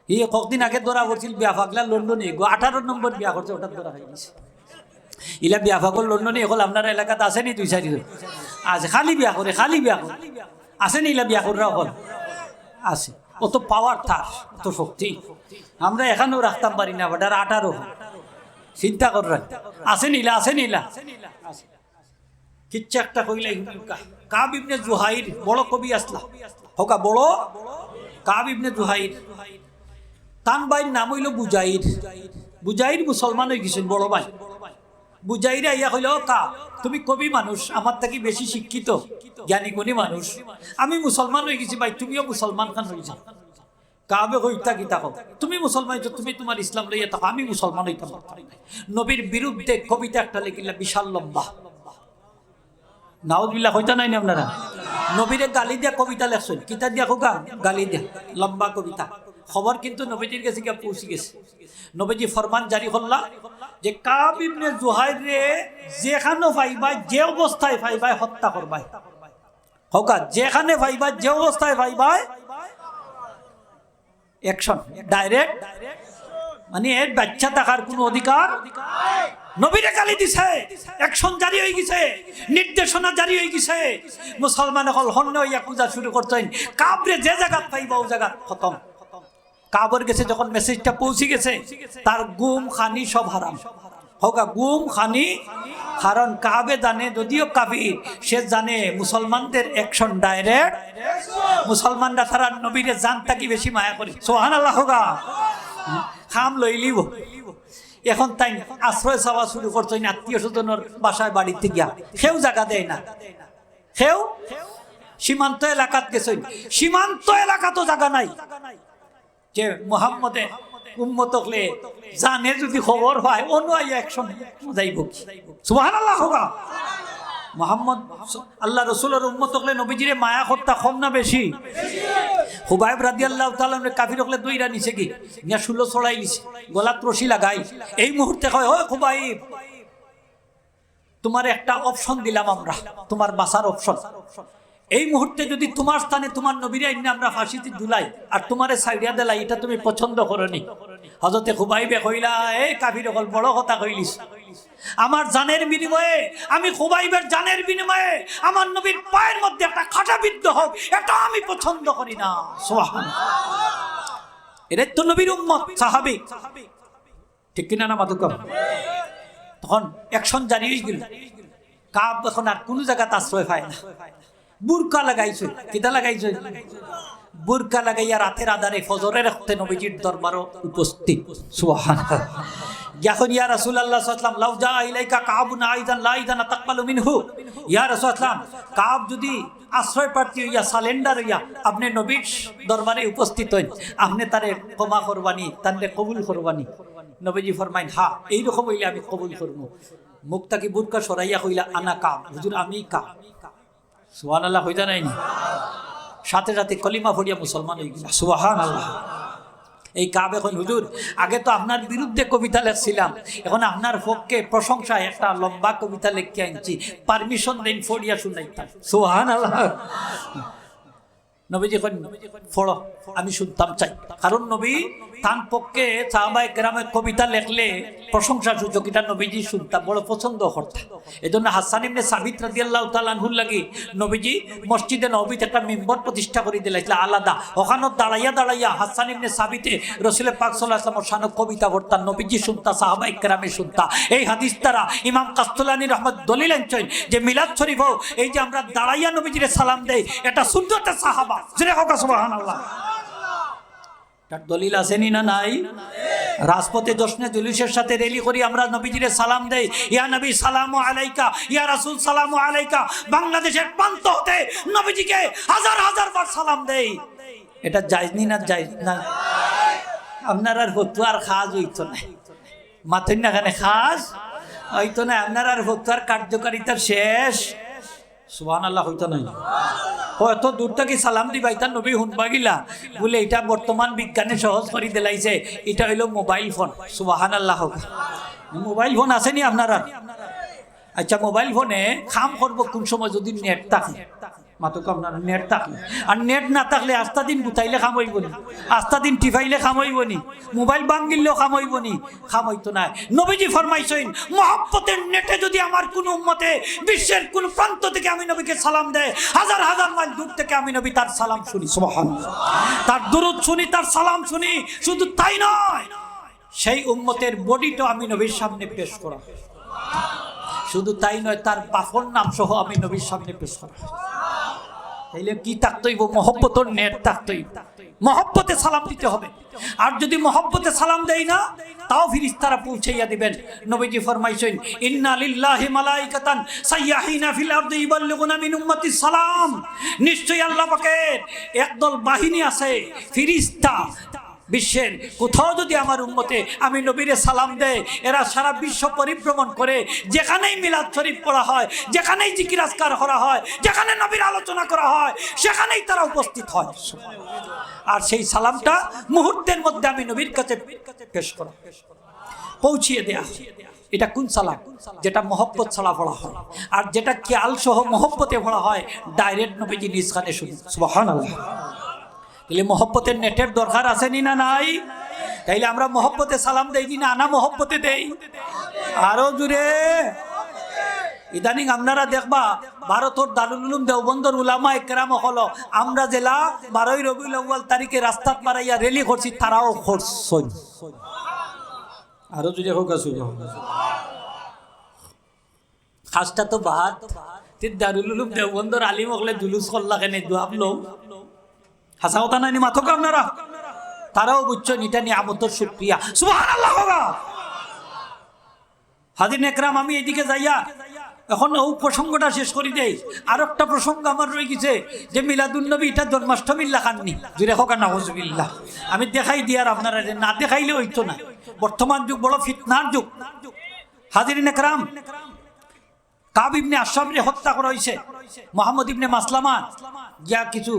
এই কয়েকদিন আগে ধরা পড়ছিল বিয়া ফাগলা লন্ডনে 18 নম্বর বিয়া করছে, ওটা ধরা হয়ে গেছে। ইলা বিয়া ফাগল লন্ডনে এখন আপনার এলাকাতে আসেনি 2-4 জন আছে, খালি বিয়া করে, খালি বিয়া করে আসেনি। ইলা বিয়া করা এখন আছে, অত পাওয়ার তার, অত শক্তি আমরা এখানেও রাখতাম পারি না। বাটার 18 চিন্তা করেন, আসেনি ইলা, আসেনি ইলা কিচ্ছা একটা কইলা। কাব ইবনে জুহাইর বড় কবি আসলা হোকা, বড় কাব ইবনে জুহাইর, তান ভাইয়ের নাম হইল বুজাইর। বুজাইর মুসলমান হয়ে গেছেন, বড় ভাই বুজাইরে আইয়া কইল, কা তুমি কবি মানুষ, আমার থেকে বেশি শিক্ষিত জ্ঞানী গুণী মানুষ, আমি মুসলমান হয়ে গেছি ভাই, তুমিও মুসলমান খান হয়ে যাও। কাবে কইতা কি থাকো, তুমি মুসলমান হইছো, তুমি তোমার ইসলাম লইয়া থাকো, আমি মুসলমান হইতাম। নবীর বিরুদ্ধে কবিতা একটা লিখিলা বিশাল লম্বা, নাউজুবিল্লাহ হইতা নাই না আপনারা। নবীরে গালি দিয়া কবিতা লেখছেন, কিতা দিয়া খোকা গালি দিয়া লম্বা কবিতা। খবর কিন্তু নবীজির কাছে গিয়ে পৌঁছে গেছে। নবীজি ফরমান জারি করলা যে কাব ইবনে জুহাইর রে যেখানে পাইবাই, যে অবস্থায় পাইবাই হত্যা করবাই। হোকা যেখানে পাইবাই, যে অবস্থায় পাইবাই অ্যাকশন ডাইরেক্ট, মানে এর বাচ্চা থাকার কোনো অধিকার। নবীরে গালি দিছে, অ্যাকশন জারি হয়ে গেছে, নির্দেশনা জারি হয়ে গেছে। মুসলমান হল হন্য হইয়া পূজা শুরু করতেন, কাবরে যে জায়গা পাইবা ও জায়গা খতম। কাবর গেছে যখন মেসেজটা পৌঁছে গেছে, তার গুম খানি সব হারাম। হোকা গুম খানি, কারণ কাবে জানে যদিও কাবির, সে জানে মুসলমানদের অ্যাকশন ডাইরেক্ট। মুসলমানরা তারা নবীরে জানতা কি বেশি মায়া করি, সুবহানাল্লাহ। হোকা খাম লইলিব। এখন তাই আশ্রয় চাওয়া শুরু করছে, আত্মীয় স্বজনের বাসায় বাড়িতে গিয়া, সেও জায়গা দেয় না। সেও সীমান্ত এলাকাত গেছেন, সীমান্ত এলাকা তো জায়গা নাই যে মুহাম্মদে উম্মত হলে জানে যদি খবর হয় অন্য অ্যাকশন যাইব। সুবহানাল্লাহ। হোকা মুহাম্মদ আল্লাহ রাসূলের উম্মত হলে নবীজিরে মায়া করতা কম না বেশি? হুবাইব রাদিয়াল্লাহু তাআলা কাফির হলে দুইরা নিছে কি নিয়া 16 ছড়াই নিছে, গলাত রশি লাগাই। এই মুহূর্তে কয়, ও হুবাইব তোমার একটা অপশন দিলাম আমরা, তোমার বাঁচার অপশন। এই মুহূর্তে যদি তোমার স্থানে তোমার নবীরে আইনে আমরা ফাঁসিতে দুলাই আর তোমারে সাইডিয়া দিলাই, এটা তুমি পছন্দ করনি? হযরতে হুবাইবে কইলা, এই কাফির হল বড় কথা কইলিস, আমার জানের বিনিময়ে, আমি হুবাইবের জানের বিনিময়ে আমার নবীর পায়ের মধ্যে একটা কাঁটা বিদ্ধ হোক, এটা আমি পছন্দ করি না। সুবহানাল্লাহ। এরা তো নবীর উম্মত, সাহাবী, ঠিক কিনা না মাতুকা? তখন অ্যাকশন জারি হয়ে গেল। কাব এখন আর কোনো জায়গাতে আশ্রয় পায় না। বুরকা লাগাইছে, কিতা লাগাইছে? বুরকা লাগাইয়া রাতের আধারে ফজরের ওয়াক্তে নবীজির দরবারও উপস্থিত। সুবহানাল্লাহ। যখন ইয়া রাসূলুল্লাহ সাল্লাল্লাহু আলাইহি ওয়াসাল্লাম লাউ জা ইলাইকা কাবুন আইদান লা ইদান তাকবালু মিনহু, ইয়া রাসূলুল্লাহ কাব যদি আশ্রয় প্রার্থী হইয়া সালেন্ডার হইয়া আপনি নবীর দরবারে উপস্থিত হইন, আপনি তারে ক্ষমা করবানি, তারে কবুল করবানি? নবীজি ফরমাইন, হ্যাঁ এইরকম হইলে আমি কবুল করব। মুখটাকে বুরকা সরাইয়া কইলা, আনা কাব, হুজুর আমি কাব। সুবহানাল্লাহ হইতা নাই? সাথে সাথে কলিমা পড়িয়া মুসলমান হয়ে গেল। সুবহানাল্লাহ। এই কাব এখন, হুজুর আগে তো আপনার বিরুদ্ধে কবিতা লিখছিলাম, এখন আপনার পক্ষে প্রশংসায় একটা লম্বা কবিতা লিখে আনছি, পারমিশন দেন পড়িয়া শুনাইতাম। সুবহানাল্লাহ। নবীজি কইন, পড়ো, আমি শুনতাম চাই। কারণ নবী তার পক্ষে সাহাবায়ে কেরামের কবিতা লেখলে প্রশংসা সূচক, এটা নবীজি শুনতাম, বড় পছন্দ করতাম। এজন্য হাসান ইবনে সাবিত রাদিয়াল্লাহু তাআলা আনহুর লাগি নবীজি মসজিদে নববীতে একটা মিম্বর প্রতিষ্ঠা করে দিলাইছিল আলাদা। ওখানে দাঁড়াইয়া দাঁড়াইয়া হাসান ইবনে সাবিতে রাসূল পাক সাল্লাল্লাহু আলাইহি ওয়াসাল্লামের শানে কবিতা পড়তাম, নবীজি শুনতা, সাহাবায়ে কেরামে শুনতা। এই হাদিস দ্বারা ইমাম কাসতুলানী রহমত দলিল আনছেন যে মিলাদ শরীফও এই যে আমরা দাঁড়াইয়া নবীজিরে সালাম দেই, এটা সুন্নতে সাহাবা। জোরে হোক সুবহানাল্লাহ। তার দলিল আসেনি না নাই? রাজপথে জশ্নে জুলুসের সাথে রেলি করি আমরা নবীজিরে সালাম দেই, ইয়া নবী সালামু আলাইকা, ইয়া রাসূল সালামু আলাইকা। বাংলাদেশের প্রান্ত হতে নবীজিকে হাজার হাজার বার সালাম দেই, এটা জায়েজ নি না? জায়েজ না? আপনার আর ফতুয়ার খাজ হইতো না, মাথেন না খানে খাজ হইতো না, আপনার আর ফতুয়ার কার্যকারিতার শেষ। সুবহানাল্লাহ হইতো না? এত দূর থেকে সালাম দিবাই তার নবী শুনবা গিলা বলে, এটা বর্তমান বিজ্ঞানে সহজ করে দিলাইছে, এটা হইল মোবাইল ফোন। সুবহানাল্লাহ। মোবাইল ফোন আসেনি আপনারা? আচ্ছা মোবাইল ফোনে খাম করবো কোন সময়? যদি নেট থাকে, মাতুক আপনার নেট থাকলে, আর নেট না থাকলে আস্তা দিন গুতাইলে খামইব নি, আস্তা দিন টিফাইলে খামইব নি, মোবাইল ভাঙিলেও খামইব নি, খামইতো না। নবীজি ফরমাইছেন মহব্বতের নেটে যদি আমার কোন উম্মতে বিশ্বের কোন প্রান্ত থেকে আমি নবীকে সালাম দেয়, হাজার হাজার মাইল দূর থেকে আমি নবী তার সালাম শুনি, সুবহানাল্লাহ, তার দুরূদ শুনি, তার সালাম শুনি। শুধু তাই নয়, সেই উম্মতের বডিটা আমি নবীর সামনে পেশ করা, শুধু তাই নয়, তার বাফর নাম সহ আমি নবীর সামনে পেশ করা। তাইলে কি থাকতেইব? মহব্বতের নেট থাকতেইব, মহব্বতে সালাম দিতে হবে। আর যদি মহব্বতে সালাম দেই না, তাও ফেরেশতারা পৌঁছাইয়া দিবেন। নবীজি ফরমাইছেন ইন্না লিল্লাহি মালাইকাতান সাইয়াহিনা ফিল আরদি ইবাল্লিগুনা মিন উম্মতি সালাম, নিশ্চয়ই আল্লাহ পাকের একদল বাহিনী আছে ফেরেশতা, বিশ্বের কোথাও যদি আমার উম্মতে আমি নবীরে সালাম দেয়, এরা সারা বিশ্ব পরিভ্রমণ করে, যেখানেই মিলাদ শরীফ পড়া হয়, যেখানেই জিকির আজকার করা হয়, যেখানে নবীর আলোচনা করা হয়, সেখানেই তারা উপস্থিত হয়। আর সেই সালামটা মুহূর্তের মধ্যে আমি নবীর কাছে পেশ করা, পৌঁছিয়ে দেয়া। এটা কোন সালাম? যেটা মহব্বত ছাড়া পড়া হয়, আর যেটা খেয়াল সহ মহব্বতে পড়া হয়, ডাইরেক্ট নবীজি নিজ কানে শুনি, সুবহানাল্লাহ। তাইলে মহব্বতের নেটের দরকার আছে নি না নাই? তাইলে আমরা মহব্বতে সালাম দেই না, আনা মহব্বতে দেই। আরো জুড়ে ইদানিং আপনারা দেখবা ভারতের দারুল উলুম দেওবন্দর উলামা একরাম হল, আমরা জেলা 12 রবিউল আউয়াল তারিখে রাস্তাত মারাইয়া রেলি করছি, তারাও করছেন। আরো জুড়ে হোক খাসটা তো বাদ দারুল উলুম দেওবন্দর আলিম হলে জুলুস করলা কেন দুয়াব লোক হাসা কথা নাই মাথক আপনারা, তারাও বুঝছেন এটা নিয়ামতের শুকরিয়া, সুবহানাল্লাহ। হাজির একরাম, আমি এদিকে যাইয়া এখন ও প্রসঙ্গটা শেষ করি দেই। আর একটা প্রসঙ্গ আমার রয়ে গেছে যে মিলাদুন নবী এটা জন্মাষ্টমীর লাখাননি, জুড়ে হোক নাউজুবিল্লাহ। আমি দেখাই দিয়ার আপনারা না দেখাইলে হইতো না। বর্তমান যুগ বড় ফিতনার যুগ। হাজির একরাম, কাব ইবনে আশরাফরে হত্যা করা হয়েছে, মুহাম্মদ ইবনে মাসলামা যা কিছু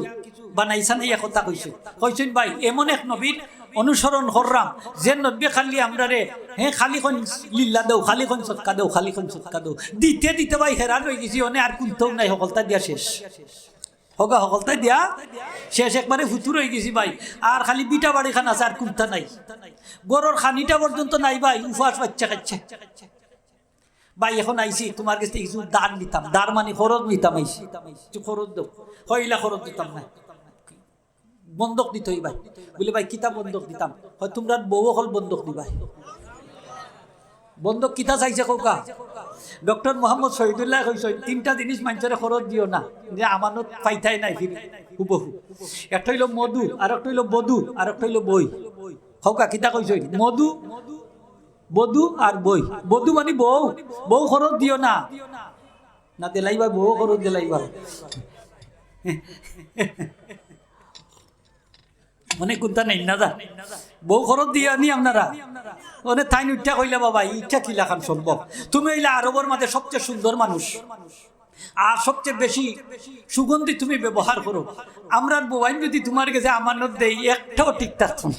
বানাইছেন এই কথা কইছে, কইছেন ভাই এমন এক নবীর অনুসরণ করলাম যে নবী খালি আমরা রে খালি কোন লিল্লা দেও, খালি কোন সদকা দেও, খালি কোন সদকা দেও, দিতে দিতে ভাই হেরান হয়ে গেছি। অনে আর কোনটাও নাই, সকলতা দিয়া শেষ হোগা, সকলতা দিয়া শেষ, একবারে ফুতুর হয়ে গেছি ভাই। আর খালি বিটা বাড়ি খান আছে, আর কোনটা নাই, গরুর খানিটা পর্যন্ত নাই ভাই, উপাস বাচ্চা খাচ্ছে ভাই। এখন আইসি তোমার কাছে কিছু দান দিতাম, দার মানে খরচ নিতাম, আইসি খরচ দেব, হইলা খরচ দিতাম না, বন্ধক দিত ভাই। বলে ভাই কিতা বন্ধক দিতাম? হয় তোমরা বউ হল বন্ধক দিবাই। বন্ধক কিতা চাইছে কৌকা? ডক্টর মোহাম্মদ শহীদুল্লাহ কইছে 3টা জিনিস মানুষের খরচ দিও না, যে আমানত পাইতাই নাই ফিরি হুবহু। একটা হইল মধু, আর একটা হইল বধু, আর একটা হইল বই। কৌকা কিতা কইছে? মধু, বধু আর বই। বধু মানে বউ, বউ খরচ দিও না, না দিলাইবা, বউ খরচ দিলাইবা। মানে কোনটা নেই না যা বউ খরচ দিয়ে আনি আপনারা মানে তাই উঠা কইলা বাবা ইচ্ছা কি লাখান সম্ভব। তুমি হইলে আরবের মাঝে সবচেয়ে সুন্দর মানুষ আর সবচেয়ে বেশি সুগন্ধি তুমি ব্যবহার করো। আমরা বউয়াইন যদি তোমার কাছে আমানত দেই একটাও ঠিক থাকতো না।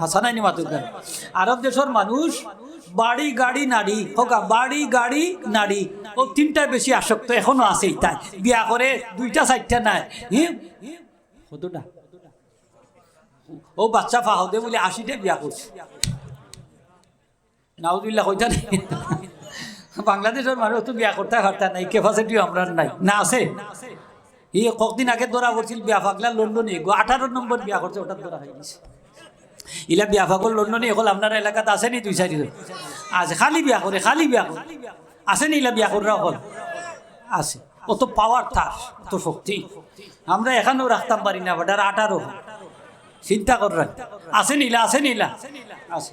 হাসা নাইনি মাতুকার। আরব দেশের মানুষ বাড়ি গাড়ি নারী হোক, বাড়ি গাড়ি নারী ও 3টায় বেশি আসক্ত এখনো আছে। তাই বিয়া করে 2টা 4টা নাই কতটা ও বাচ্চা ফাহদে বলে 80টা বিয়া করছে। নাউজুবিল্লাহ কইতা নাই। বাংলাদেশের মানুষ তো বিয়া করতে পারতা নাই, ক্যাপাসিটিও আমরা নাই না আছে। এই কয়েকদিন আগে ধরা পড়ছিল বিয়া ফাগলা লন্ডনে 18 নম্বর বিয়া করছে, ওটা ধরা হয়ে গেছে। ইলা বিয়া ফাগল লন্ডনে এখন আপনার এলাকাতে আসেনি 2-4 জন আছে, খালি বিয়া করে, খালি বিয়া করে আসেনি। ইলা বিয়া করা হল আছে, অত পাওয়ার তার, অত শক্তি আমরা এখানেও রাখতাম পারি না। বাটার 18 চিন্তা করেন আছে নীলা, আছে নীলা আছে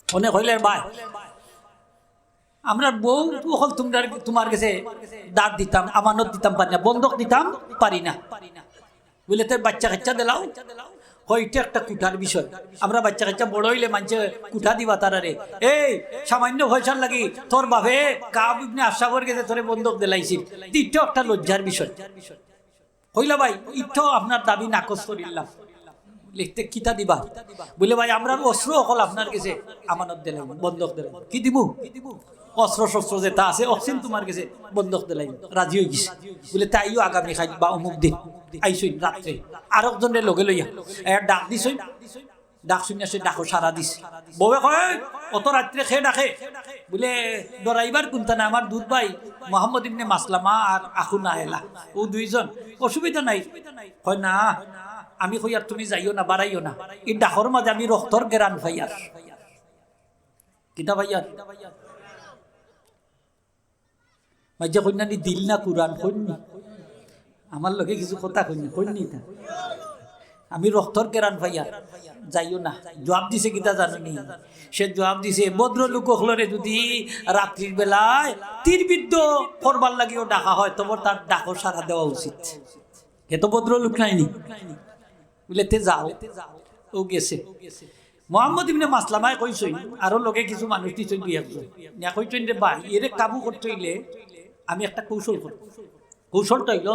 অনেক হইলে ভাই। আমরা বউ হল তোমার কাছে দাঁড় দিতাম, আমানত দিতাম পারি না, বন্ধক দিতাম পারি না বুঝলে। তোর বাচ্চা কাচ্চা দিলাও হইটা একটা কুঠার বিষয়। আমরা বাচ্চা কাচ্চা বড় হইলে মানুষে কুঠা দিবা তারারে, এই সামান্য পয়সার লাগি তোর বাপে কাব ইবনে আশরাফের কাছে তোরে বন্ধক দিলাইছিল, এটাও একটা লজ্জার বিষয় হইলা ভাই। ইটাও আপনার দাবি নাকচ করিলাম, লিখতে কিতা দিবা? বলে ভাই আমরা অস্ত্র অকল আপনার কাছে আমানত দিলাম, বন্ধক দিলাম। কি দিব? অস্ত্র শস্ত্র যেটা আছে অক্সিন তোমার কাছে বন্ধক দিলাম। রাজি হয়ে গেছে। বলে তাইও আগামী খাই বা অমুক দিন আইসই রাত্রে আর একজনের লগে লইয়া ডাক দিছই। ডাক শুনে সে ডাকো সারা দিস। বউয়ে কয় অত রাত্রে খেয়ে ডাকে। বলে ডরাইবার কোনটা না, আমার দুধ ভাই মোহাম্মদ ইবনে মাসলামা আর আখু নাহেলা, ও দুইজন, অসুবিধা নাই। কয় না, আমি কই আর তুমি যাইও না, বাড়াইও না। এই ডাকর মাঝে আমি রক্তর গেরান ভাইয়ার। কিতা ভাইয়ার? মাইজা কন্যানি দিল না কুরআন কইনি, আমার লগে কিছু কথা কইনি তা আমি রক্তর কেরান ভাইয়া যাইও না। জবাব দিছে কিতা জানি? সে জবাব দিছে ভদ্রলোক হলরে যদি রাত্রির বেলায় তীরবিদ্ধ করবার লাগিও ডাকা হয় তবে তার ডাকো সারা দেওয়া উচিত। এত ভদ্রলোক নাইনি। বলে তে যাও। ও গেছে। মোহাম্মদ ইবনে মাসলামায় কইছই আরো লগে কিছু মানুষ দিছই দুই একজন, না কইছেন রে ভাই এরে কাবু করতে হইলে আমি একটা কৌশল করব। কৌশলটা হইল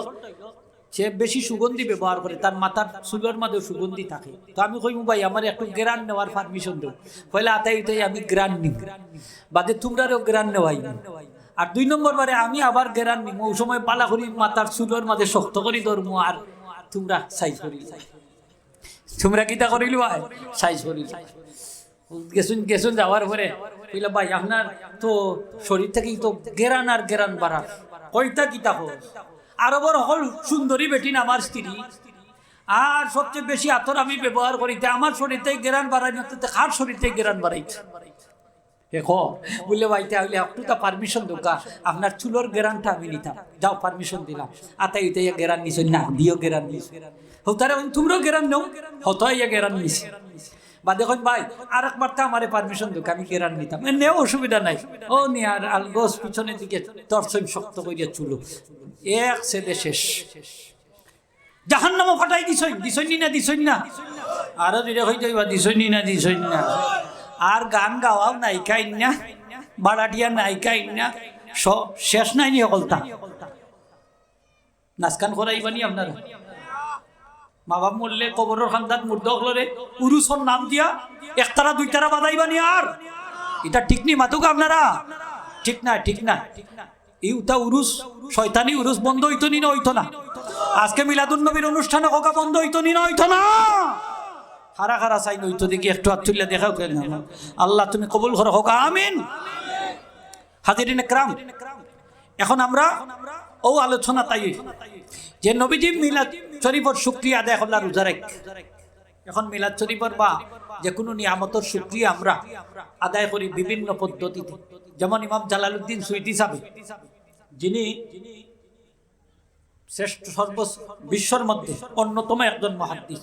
সে বেশি সুগন্ধি ব্যবহার করে, তার মাথার চুলের মাঝে সুগন্ধি থাকে। তো আমি কইমু ভাই আমার একটু গ্রান নেওয়ার পারমিশন দেব। পয়লা আতাই তাই আমি গ্রান নিই, বাদে তোমরারও গ্রান নেওয়াই। আর 2 নম্বর বারে আমি আবার গ্রান নিই, ওই সময় পালা করি মাথার চুলের মাঝে শক্ত করি ধরমু, আর তোমরা সাইজ করি। তোমরা কিতা করিল ভাই? সাইজ করি। গেছুন যাওয়ার পরে কইলা ভাই আপনার তো শরীর থেকেই তো গেরান আর গেরান বাড়ার কইতা কিতা হোক। আরবর হল সুন্দরী বেটিন আমার স্ত্রী, আর সবচেয়ে বেশি আতর আমি ব্যবহার করিতে আমার শরীরতে গেরান বাড়াই না, কার শরীরতে গেরান বাড়াইছে? বললে ভাই তাহলে একটু তা পারমিশন দোকা, আপনার চুলোর গেরানটা আমি নিতাম। যাও পারমিশন দিলাম। আতাই উতাইয়া গেরান নিছ না, দিও গেরান নিছ। হতারে তোমরাও গেরান নেও, হতাইয়া গেরান নিছ। বা দেখুন ভাই আর একবার তো আমার পারমিশন দোকা, আমি গেরান নিতাম। নেও অসুবিধা নাই। ও নি আর আলগোস পিছনের দিকে দর্শন শক্ত করিয়া চুলো এক সেদে শেষ। জাহান্নামও ফাটাই দিছই না। আরো দিলে হয়ে যাইবা দিছই না। আর গান গাওয়াও নায়িকা না, বাড়াটিয়া নায়িকা না, শেষ নাই নি অকলতা। নাচকান করাইবানি আপনারা? মা বাপ মরলে কবরের খান্দাত মুর্দ হলরে উরুসর নাম দিয়া একতারা দুইতারা বাজাইবানি। আর এটা ঠিক নি মাতুক আপনারা? ঠিক না। ইউতা উরুস শয়তানি উরুস বন্ধ হইতো নি না হইতো না? আজকে মিলাদুন নবীর অনুষ্ঠানে কোকা বন্ধ হইতো নি না হইতো না? হারা চাই নইতো দেখি একটু হাত তুললে দেখাও কেন? আল্লাহ তুমি কবুল করো হোক, আমিন। হাজিরিন একরাম, এখন আমরা ও আলোচনা তাই যে নবীজি মিলাদ শরীফের শুকরিয়া আদায় করলা রোজা রাখ। এখন মিলাদ শরীফের বা যে কোনো নিয়ামতের শুকরিয়া আমরা আদায় করি বিভিন্ন পদ্ধতিতে। যেমন ইমাম জালালউদ্দিন সুয়ুতী সাহেব, যিনি শ্রেষ্ঠ বিশ্বর মধ্যে অন্যতম একজন মুহাদ্দিস,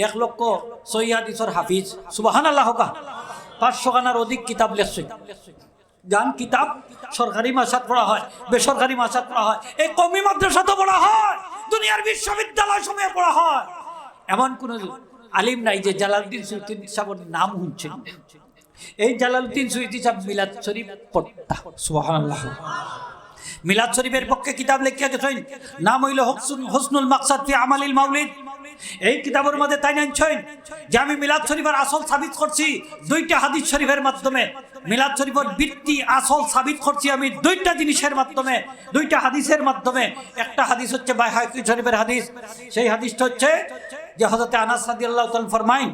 1,00,000 হাদিসের হাফিজ, সুবহানাল্লাহ। 500 খানার অধিক কিতাব লেখছেন। যান কিতাব সরকারি মাসাত পড়া হয়, বেসরকারি মাসাত পড়া হয়, এই কওমি মাদ্রাসাতে পড়া হয়, দুনিয়ার বিশ্ববিদ্যালয় সময়ে পড়া হয়। এমন কোন আলিম নাই যে জালালউদ্দিন সুয়ুতী সাহেবের নাম শুনছেন। এই জালালউদ্দিন সুয়ুতী সাহেব মিলাদ শরীফ পড়তা, সুবহানাল্লাহ। মিলাদ শরীফের পক্ষে কিতাব লেখিয়া গেছেন, নাম হইল হুসনুল মাকসাদ ফি আমালিল মাউলিদ। এই কিতাবের মধ্যে তাই নাইছেন যে আমি মিলাদ শরীফের আসল সাবিত করছি 2টা হাদিস শরীফের মাধ্যমে। মিলাদ শরীফের ভিত্তি আসল সাবিত করছি আমি 2টা জিনিসের মাধ্যমে, 2টা হাদিসের মাধ্যমে। একটা হাদিস হচ্ছে বাইহাকি শরীফের হাদিস। সেই হাদিসটা হচ্ছে যে হযরত আনাস রাদিয়াল্লাহু তাআলা ফরমায়েন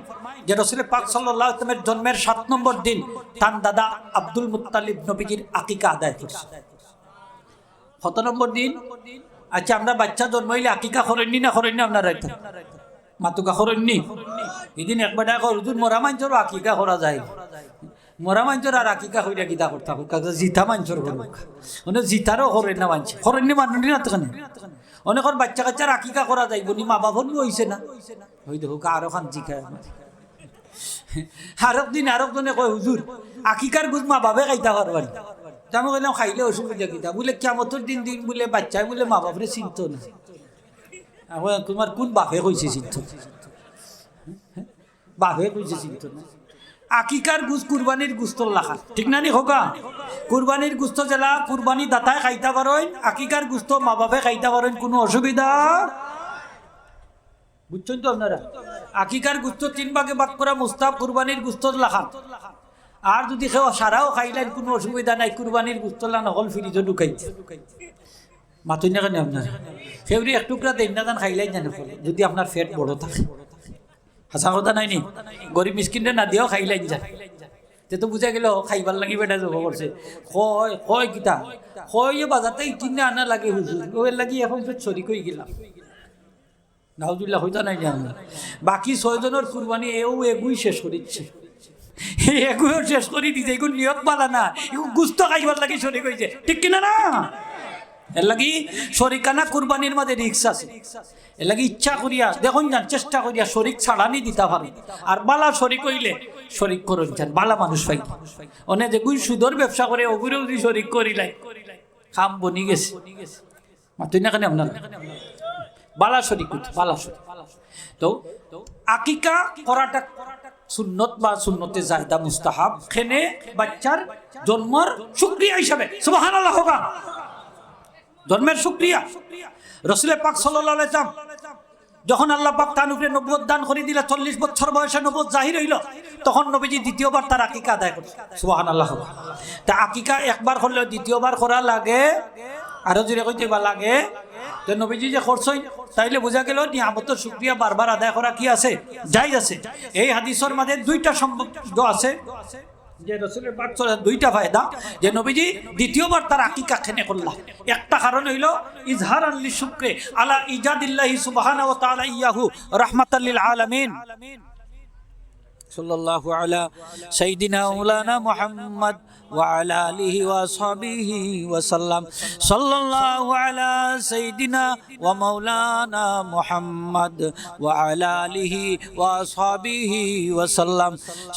যে রাসূল পাক সাল্লাল্লাহু আলাইহি ওয়াসাল্লামের জন্মের 7 নম্বর দিন তার দাদা আব্দুল মুত্তালিব নবীজির আকিকা আদায় করছে। কত নম্বর দিন? আচ্ছা, আমরা বাচ্চা জন্ম হইলে আকিকা করেননি না করেননি? আপনারা মাতুকা করেননি? এদিন একবার দেখা হুজুর মরা মাঞ্চরও আকিকা করা যায়। মরা মাঞ্চর আর আকিকা হইয়া কিতা করতে হোক, জিতা মাঞ্চর হোক, অনেক জিতারও করেন না মানছে, করেননি মানুষ না তখন। অনেকের বাচ্চা কাচ্চার আকিকা করা যাইব নি, মা বাবার হইছে না হইতে হোক। আরো খান জিকায় আরব দিন আরবজনে কয় হুজুর আকিকার গুজ মা বাবে খাইতা পারবানি। আমি বললাম খাইলে অসুবিধা কিতা? বলে কিয়ামতের দিন বলে বাচ্চায় বলে মা বাপরে চিনত না। তোমার কোন বাপে কইছে চিন্ত? বাপে কইছে চিন্ত না। আকিকার গুজ কুরবানির গুস্তর লাখা, ঠিক না নি হোকা? কুরবানির গুস্ত জেলা কুরবানি দাতায় খাইতা পারেন, আকিকার গুস্ত মা বাপে খাইতা পারেন, কোনো অসুবিধা বুঝছেন তো আপনারা? আকিকার গুস্ত 3 ভাগে ভাগ করা মুস্তাহাব, কুরবানির গুস্ত লাখান। আর যদি কেউ সারাও খাইলেন কোনো অসুবিধা নাই, কুরবানির গুস্ত লান হল ফ্রিজে ঢুকাইছে। মাতুই না কেন আপনার সেউরি এক টুকরা দেন না দান খাইলেন জানে যদি আপনার পেট বড় থাকে। হাসা কথা নাই নি, গরিব মিসকিনটা না দিয়েও খাইলেন যান। তে তো বুঝা গেল খাইবার লাগি বেটা যোগ করছে। কয় কিতা কয় বাজারটা কিনে আনা লাগে হুজুর, ওর লাগি এখন চুরি করে গেলাম। নাউজুল্লাহ হইতা নাই জান। বাকি 6 জনের কুরবানি এগুই শেষ করিচ্ছে, এগুলো শেষ করে দিছে। এগুলো নিয়ত বালা না, এগুলো গুস্ত খাইবার লাগি শরীর হয়েছে, ঠিক কিনা না? এর লাগি শরিকানা কুরবানির মাঝে রিক্স আছে। এর লাগি ইচ্ছা করিয়া দেখুন যান, চেষ্টা করিয়া শরিক ছাড়ানি দিতে পারে। আর বালা শরিক হইলে শরিক করুন যান, বালা মানুষ পাই। অনেক যেগুই সুদর ব্যবসা করে ওগুলো যদি শরিক করিলাই খাম বনি গেছে। মাতুই না কেন আপনার বালা শরিক বালা শরিক। তো আকিকা করাটা সুন্নত বা সুন্নতে জায়দা মুস্তাহাব। খেনে বাচ্চার জন্মর শুকরিয়া হিসাবে সুবহানাল্লাহ হোক, জন্মের শুকরিয়া। রাসূল পাক সাল্লাল্লাহু আলাইহি ওয়াসাল্লাম যখন আল্লাহ পাক তার উপরে নবুয়ত দান করে দিলে, 40 বছর বয়সে নবুয়ত জাহির হইল, তখন নবীজি দ্বিতীয়বার তার আকিকা আদায় করছে। সুবহানাল্লাহ। তা আকিকা একবার করলে দ্বিতীয়বার করা লাগে, আরো জোরে কইতে বা লাগে। তো নবীজি যে করছেন তাইলে বোঝা গেল নিয়ামতের শুকরিয়া বারবার আদায় করা কি আছে, জায়েজ আছে। এই হাদিসের মাঝে 2টা সম্বন্ধ আছে যে রাসূলের পাক সাল্লাল্লাহু 2টা ফায়দা যে নবীজি দ্বিতীয়বার তার আকিকা কেনে করলেন। একটা কারণ হইল ইজহারান লিশুকরি আলা ইজাদিল্লাহি সুবহানাহু ওয়া তাআলা ইয়াহু রাহমাতাল লিল আলামিন। সাল্লাল্লাহু আলা সাইয়্যিদিনা মাওলানা মুহাম্মদ ওয়া আলা আলিহি ওয়া আসহাবিহি ওয়া সাল্লাম। সাল্লাল্লাহু আলা সাইয়্যিদিনা ওয়া মাওলানা মুহাম্মদ ওয়া আলা আলিহি ওয়া আসহাবিহি ওয়া সাল্লাম।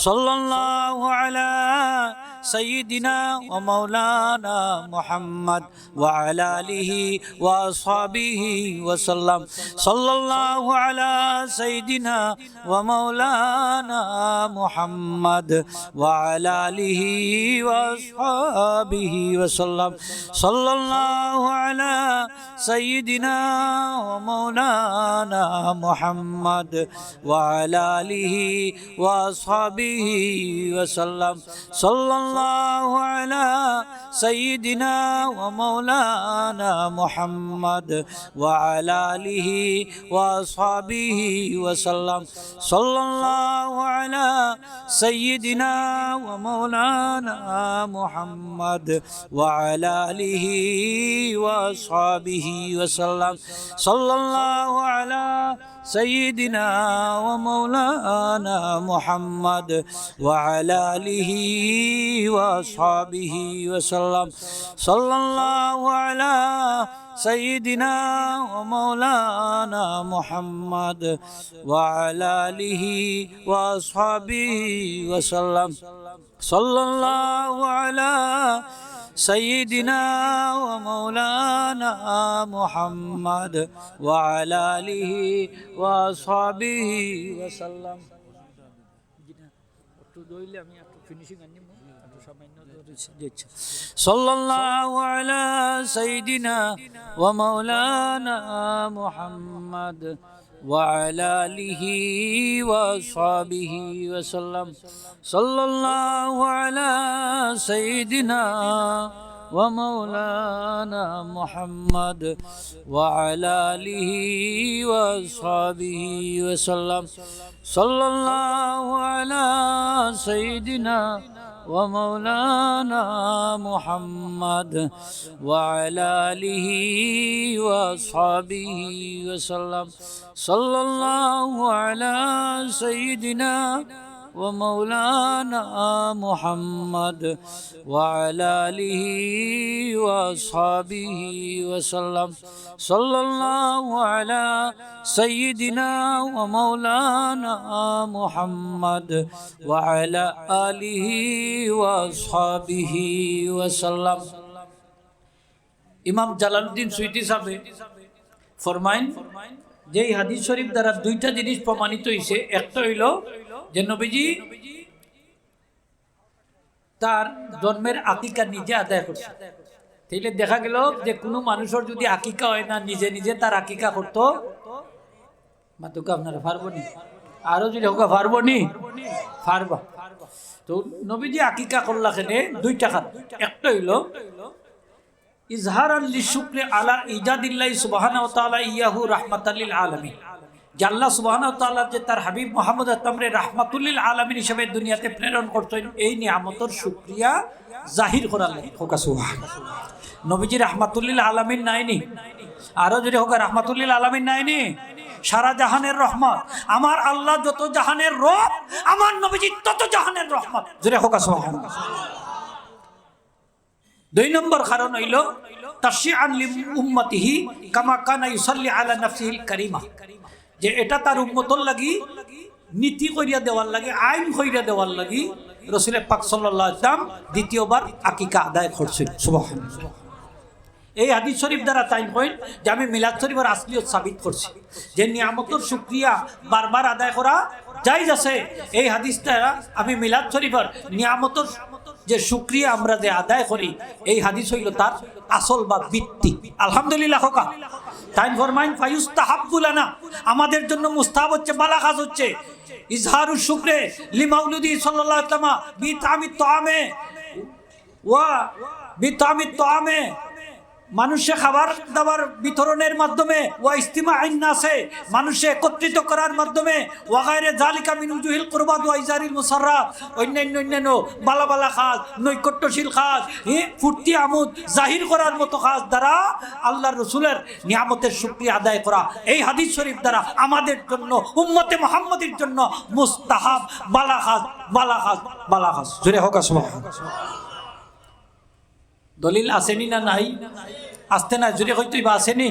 সাল্লাল্লাহু আলা সাইয়্যিদিনা ওয়া মাওলানা মুহাম্মদ ওয়া আলা আলিহি ওয়া আসহাবিহি ওয়া সাল্লাম। সাল্লাল্লাহু আলা সাইয়্যিদিনা ওয়া মাওলানা মুহাম্মদ ওয়া আলা আলিহি ওয়া আসহাবিহি ওয়া সাল্লাম। সাল্লাল্লাহু আলা সাইয়্যিদিনা ওয়া মাওলানা মুহাম্মদ ওয়া আলা আলিহি ওয়া আসহাবিহি ওয়া সাল্লাম। সাল্লাল্লাহু আলা সাইয়্যিদিনা ওয়া মাওলানা মুহাম্মদ ওয়া আলা আলিহি ওয়া আসহাবিহি ওয়া সাল্লাম। সাল্লাল্লাহু আলা সাইয়্যিদিনা ওয়া মাওলানা মুহাম্মদ ওয়া আলা আলিহি ওয়া আসহাবিহি ওয়া সাল্লাম। সাল্লাল্লাহু আলা সাইয়্যিদিনা ওয়া মাওলানা মুহাম্মদ ওয়া আলা আলিহি ওয়া আসহাবিহি ওয়া সাল্লাম। সাল্লাল্লাহু আলা সাইয়্যিদিনা ওয়া মাওলানা মুহাম্মদ ওয়া আলা আলিহি ওয়া আসহাবিহি ওয়া সাল্লাম। সাল্লাল্লাহু আলা সাইয়্যিদিনা ওয়া মাওলানা মুহাম্মদ ওয়া আলা আলিহি ওয়া আসহাবিহি ওয়া সাল্লাম। সাল্লাল্লাহু আলা সাইয়্যিদিনা ওয়া মাওলানা মুহাম্মদ ওয়া আলা আলিহি ওয়া আসহাবিহি ওয়া সাল্লাম। সাল্লাল্লাহু আলা সাইয়্যিদিনা ওয়া মাওলানা মুহাম্মদ ওয়া আলা আলিহি ওয়া আসহাবিহি ওয়া সাল্লাম। সাল্লাল্লাহু আলা সাইয়্যিদিনা ওয়া মাওলানা মুহাম্মদ ওয়া আলা আলিহি ওয়া আসহাবিহি ওয়া সাল্লাম। সাল্লাল্লাহু আলা সাইয়্যিদিনা ওয়া মাওলানা মুহাম্মদ ওয়া আলা আলিহি ওয়া আসহাবিহি ওয়া সাল্লাম। সাল্লাল্লাহু আলা সাইয়্যিদিনা ওয়া মাওলানা মুহাম্মদ ওয়া আলা আলিহি ওয়া আসহাবিহি ওয়া সাল্লাম। ইমাম জালালউদ্দিন সুয়ুতী সাহেব ফরমাইন যে এই হাদিস শরীফ দ্বারা 2টা জিনিস প্রমাণিত হইছে। একটা হইল যে নবীজি তার জন্মের আকিকা নিজে আদায় করছে। তাইলে দেখা গেল যে কোনো মানুষের যদি আকিকা হয় না, নিজে নিজে তার আকিকা করতো মাতুকা আপনারা পারবো নি আরো যদি হোক পারবো নি পারবা তো নবীজি আকিকা করলা খেলে দুইটা খান একটা হইল ইজহারান লিশুকরি আলা ইজাদিল্লাহি সুবহানাহু ওয়া তাআলা ইয়াহু রাহমাতাল লিল আলামিন যে আল্লাহ সুবহানাহু ওয়া তাআলা যে তার হাবিব মুহাম্মদ আতমরে রাহমাতুল লিল আলামিন হিসেবে দুনিয়াতে প্রেরণ করতেন এই নিয়ামতের শুকরিয়া জাহির করার লাগে হোক সুবহানাল্লাহ নবীজি রাহমাতুল লিল আলামিন নাইনি আরো যদি হোক রাহমাতুল লিল আলামিন নাইনি সারা জাহানের রহমত আমার আল্লাহ যত জাহানের রব আমার নবীজি তত জাহানের রহমত জোরে হোক সুবহানাল্লাহ দুই নম্বর কারণ হইল তাশিআন লি উম্মতিহি কামা কানা ইউসাল্লি আলা নাফসিহিল কারিমা যে এটা তার উম্মতর লাগি নীতি কইরা দেওয়ার লাগি আইন কইরা দেওয়ার লাগি রাসূল পাক সাল্লাল্লাহু আলাইহি ওয়াসাল্লাম দ্বিতীয়বার আকিকা আদায় করছেন সুবহানাল্লাহ এই হাদিস শরীফ দ্বারা তাই কইন যে আমি মিলাদ শরীফের আসলিয়ত সাবিত করছি যে নিয়ামতের শুকরিয়া বারবার আদায় করা জায়েজ আছে এই হাদিস দ্বারা আমি মিলাদ শরীফের নিয়ামতের যে শুকরিয়া আমরা যে আদায় করি এই হাদিস হইল তার আসল বা ভিত্তি আলহামদুলিল্লাহ হোকা তাই ফরমাইন ফায়ুস্তাহাব্বু লানা আমাদের জন্য মুস্তাহাব হচ্ছে বালা কাজ হচ্ছে ইজহারুশ শুকরে লিমাউলুদি সাল্লাল্লাহু আলাইহি ওয়াসাল্লাম বিতামিত তাআমে ওয়া বিতামিত তাআমে মানুষে খাবার দাবার বিতরণের মাধ্যমে ওয়া ইস্তিমাইন নাসে মানুষে একত্রিত করার মাধ্যমে ওয়া গায়রে যালিকা মিন উজুহিল কুরবাত ওয়া ইজারিল মুসাররাত অন্যান্য বালা বালা কাজ নৈকট্যশীল কাজ ফুর্তি আমোদ জাহির করার মতো কাজ দ্বারা আল্লাহর রাসূলের নিয়ামতের শুকরিয়া আদায় করা এই হাদিস শরীফ দ্বারা আমাদের জন্য উম্মতে মুহাম্মাদের জন্য মুস্তাহাব বালা কাজ জোরে হোক সুবহানাল্লাহ দলিল আসেনি না নাই আসতে না জুড়ে হইতেই বা আসেনি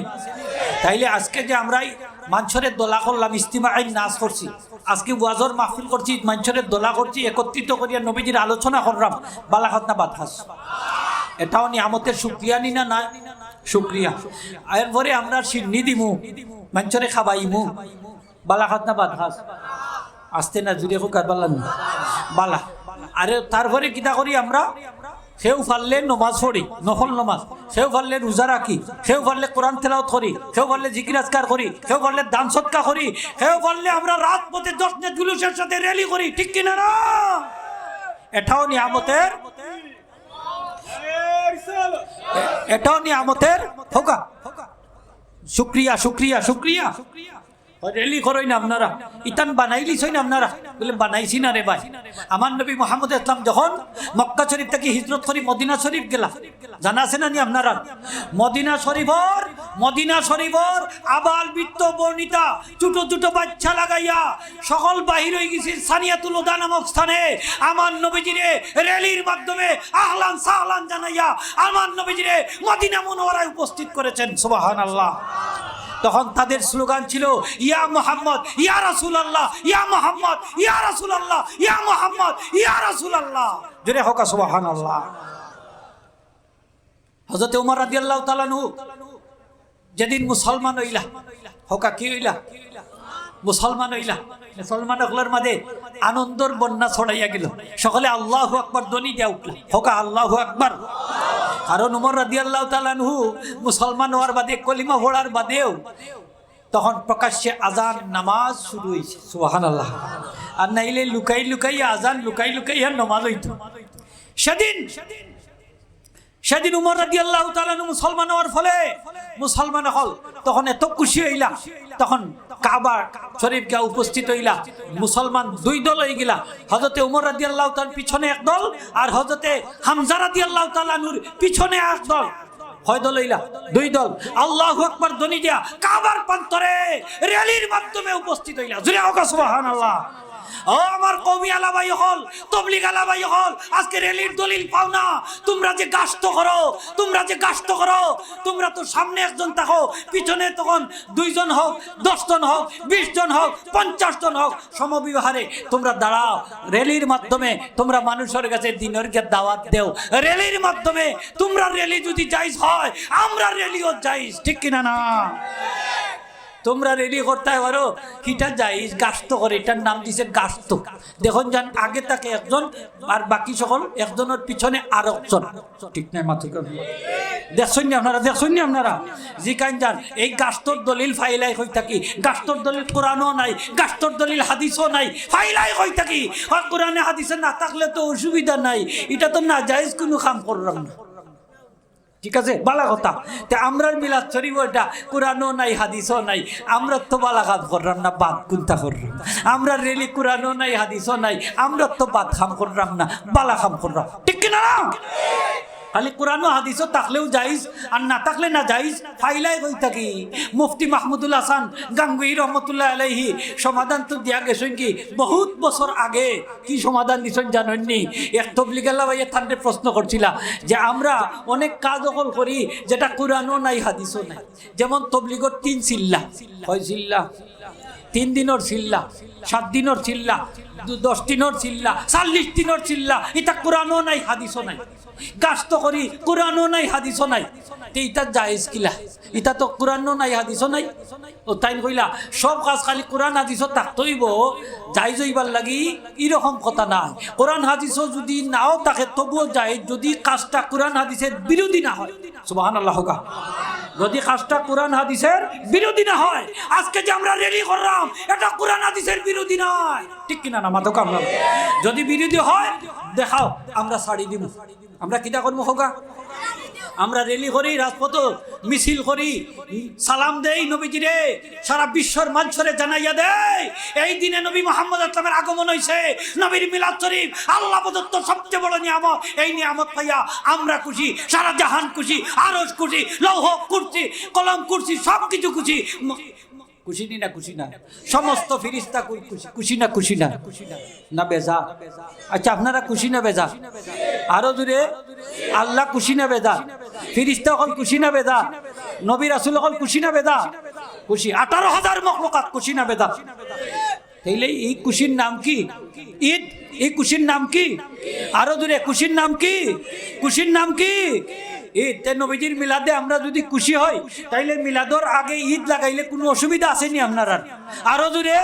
তাইলে আজকে যে আমরা মানুষের দোলা করলাম ইস্তিমাই নাচ করছি আজকে ওয়াজর মাহফিল করছি মানুষের দোলা করছি একত্রিত করিয়া নবীজির আলোচনা করলাম বালাঘাত না বাদঘাস এটাও নিয়ামতের শুকরিয়া নি না না শুকরিয়া এরপরে আমরা সিন্নি দিমু মানুষরে খাবাইমু বালাঘাত না বাদঘাস আসতে না জুড়ে হোক আর বালা আরে তারপরে কিতা করি আমরা সেও পারলে নমাজ পড়ি নফল নমাজ সেও পারলে রোজা রাখি সেও পারলে কোরআন তেলাওয়াত করি সেও পারলে জিকির আজকার করি সেও পারলে দান সৎকা করি সেও পারলে আমরা রাত পথে জশ্নে জুলুসের সাথে র্যালি করি ঠিক কিনা না এটাও নিয়ামতের হোকা শুকরিয়া শুকরিয়া শুকরিয়া রেলি করেন আপনারা ইতান বানাইলিছেন আপনারা বলে বানাইছি না রে ভাই আমার নবী মুহাম্মদ ইসলাম যখন মক্কা শরীফ থেকে হিজরত করে মদিনা শরীফ গেলা জানা আছে না নি আপনারা মদিনা শরীফর আবাল বৃত্ত বর্ণিতা ছোট বাচ্চা লাগাইয়া সকল বাহির হয়ে গেছে সানিয়াতুল উদা নামক স্থানে আমার নবীজিরে রেলির মাধ্যমে আহলান সাহলান জানাইয়া আমার নবীজিরে মদিনা মুনওয়ারায় উপস্থিত করেছেন সুবহানাল্লাহ তখন তাদের স্লোগান ছিল ইয়া মুহাম্মদ ইয়া রাসূলুল্লাহ ইয়া মুহাম্মদ ইয়া রাসূলুল্লাহ ইয়া মুহাম্মদ ইয়া রাসূলুল্লাহ জোরে হোক সুবহানাল্লাহ হযরত ওমর রাদিয়াল্লাহু তাআলা আনহু যেদিন মুসলমান হইলা হোকা কি হইলা মুসলমান হইলা মুসলমান হকলার মাঝে আনন্দর বন্যা ছড়াইয়া গেল সকলে আল্লাহু আকবার ধ্বনি দিয়া উঠল হোকা আল্লাহু আকবার কারণ ওমর রাদিয়াল্লাহু তাআলা আনহু মুসলমান হওয়ার বাদে কলিমা পড়ার বাদেও তখন প্রকাশ্যে আজান নামাজ শুরু হয়েছে সুবহানাল্লাহ আর নাইলে লুকাই আজান লুকাই নামাজ হইতো সেদিন ওমর রাদিয়াল্লাহু তাআলা আনহু মুসলমান হওয়ার ফলে মুসলমান হল তখন এত খুশি হইলা তখন কাবা শরীফ গিয়া উপস্থিত হইলা মুসলমান দুই দল হয়ে গেলা হযরতে ওমর রাদিয়াল্লাহু তাআলার পিছনে এক দল আর হযরতে হামজা রাদিয়াল্লাহু তাআলা আনহুর পিছনে এক দল কয় দল হইলা দুই দল আল্লাহু আকবার ধ্বনি দিয়া কাবার প্রান্তরে র্যালির মাধ্যমে উপস্থিত হইলা জোরে হোক সুবহানাল্লাহ ও আমার কওমি আলাভাই হল তবলিগ আলাভাই হল আজকে রেলির দলিল পাও না তোমরা যে গাস্ত করো তোমরা তো সামনে একজন থাকো পিছনে তখন 2 জন হোক 10 জন হোক 20 জন হোক 50 জন হোক সমবিহারে তোমরা দাঁড়াও রেলির মাধ্যমে তোমরা মানুষের কাছে দিনের কে দাওয়াত দেও রেলির মাধ্যমে তোমরা রেলি যদি জায়েজ হয় আমরা রেলিও জায়েজ ঠিক কিনা না তোমরা রেডি করতে পারো কিটা যাই গাস্ত করে, এটার নাম দিছে গাস্ত। দেখুন যান আগে তাকে একজন আর বাকি সকল একজনের পিছনে আর একজন, ঠিক নাই মাথা দেখছেন আপনারা জিকান যান এই গাস্তর দলিল ফাইলাই হই থাকি, গাস্তর দলিল কোরআনও নাই, গাস্তর দলিল হাদিসও নাই, ফাইলাই হই থাকি। কোরআনে হাদিসে না থাকলে তো অসুবিধা নাই, এটা তো না জায়েজ কোনো কাম করলাম না, ঠিক আছে বালা কথা। তে আমরা মিলাদ শরীফ ওটা কোরআনও নাই হাদিসও নাই, আমরা তো বালা কাজ করলাম না, বাদ কুন্তা করলাম। আমরা রেলি কোরআনও নাই হাদিসও নাই, আমরা তো বাদ খাম করলাম না, বালা খাম করলাম, ঠিক কিনা? খালি কোরআন ও হাদিসও থাকলেও জায়েজ আর না থাকলে না জায়েজ, ফাইলাই হই থাকি। মুফতি মাহমুদুল হাসান গাঙ্গুহি রহমতুল্লাহ আলাইহি সমাধান তো দিয়া গেছেন কি বহুত বছর আগে। কি সমাধান দিছেন জানেননি? এক তবলিগাল্লা ভাইয়া তান্ডে প্রশ্ন করছিলা যে আমরা অনেক কাজ অকল করি যেটা কোরআনও নাই হাদিসও নাই, যেমন তবলিগর 3 চিল্লা, হয় চিল্লা 3 দিনের চিল্লা, 7 দিনের চিল্লা, 10 দিনের চিল্লা, 40 দিনের চিল্লা, এটা কোরআনও নাই হাদিসও নাই। গাস্ত করি কোরআনও নাই হাদিসও নাই, এটা জায়েজ কিলা? এটা তো কোরআনও নাই হাদিসও নাই। ও তাই কইলা সব কাজ খালি কোরআন হাদিসও থাকতেইব, জায়েজ হইবার লাগি এরকম কথা নাই। কোরআন হাদিসও যদি নাও থাকে তবুও জায়েজ, যদি কাজটা কোরআন হাদিসের বিরোধী না হয়। সুবহানাল্লাহ। যদি কাজটা কোরআন হাদিসের বিরোধী না হয়, আজকে যে আমরা রেডি করলাম এটা কোরআন হাদিসের বিরোধী নয়, ঠিক কিনা না মাথা কামলাম? যদি বিরোধী হয় দেখাও, আমরা ছাড়ি দিব। আমরা কিটা করবো হোগা? আমরা রেলি করি, রাজপথ মিছিল করি, সালাম দেই নবীজিরে, সারা বিশ্বর মঞ্চরে জানাইয়া দেয় এই দিনে নবী মুহাম্মদ ইসলামের আগমন হয়েছে, নবীর মিলাদ শরীফ আল্লাহ প্রদত্ত সবচেয়ে বড় নিয়ামত। এই নিয়ামত পাইয়া আমরা খুশি, সারা জাহান খুশি, আরশ খুশি, লৌহ কুরসি কলম কুরসি সব কিছু খুশি। খুশি না খুশি না? সমস্ত ফিরিস্তা খুশি, খুশি না খুশি না? না বেজা? আচ্ছা আপনারা খুশি না বেজা? আরো জোরে আল্লাহ খুশি না বেজা? ফিরিস্তা হল খুশি না বেজা? নবী রাসূল হল খুশি না বেজা? খুশি। 18,000 মখলুকাত খুশি না বেজা? তাইলে এই খুশির নাম কি? ঈদ। এই খুশির নাম কি? আরো জোরে খুশির নাম কি? খুশির নাম কি? ঈদ। নবীজির মিলাদে আমরা যদি খুশি হই তাইলে মিলাদর আগে ঈদ লাগাইলে কোনো অসুবিধা আসেনি আপনার? আরো জোরে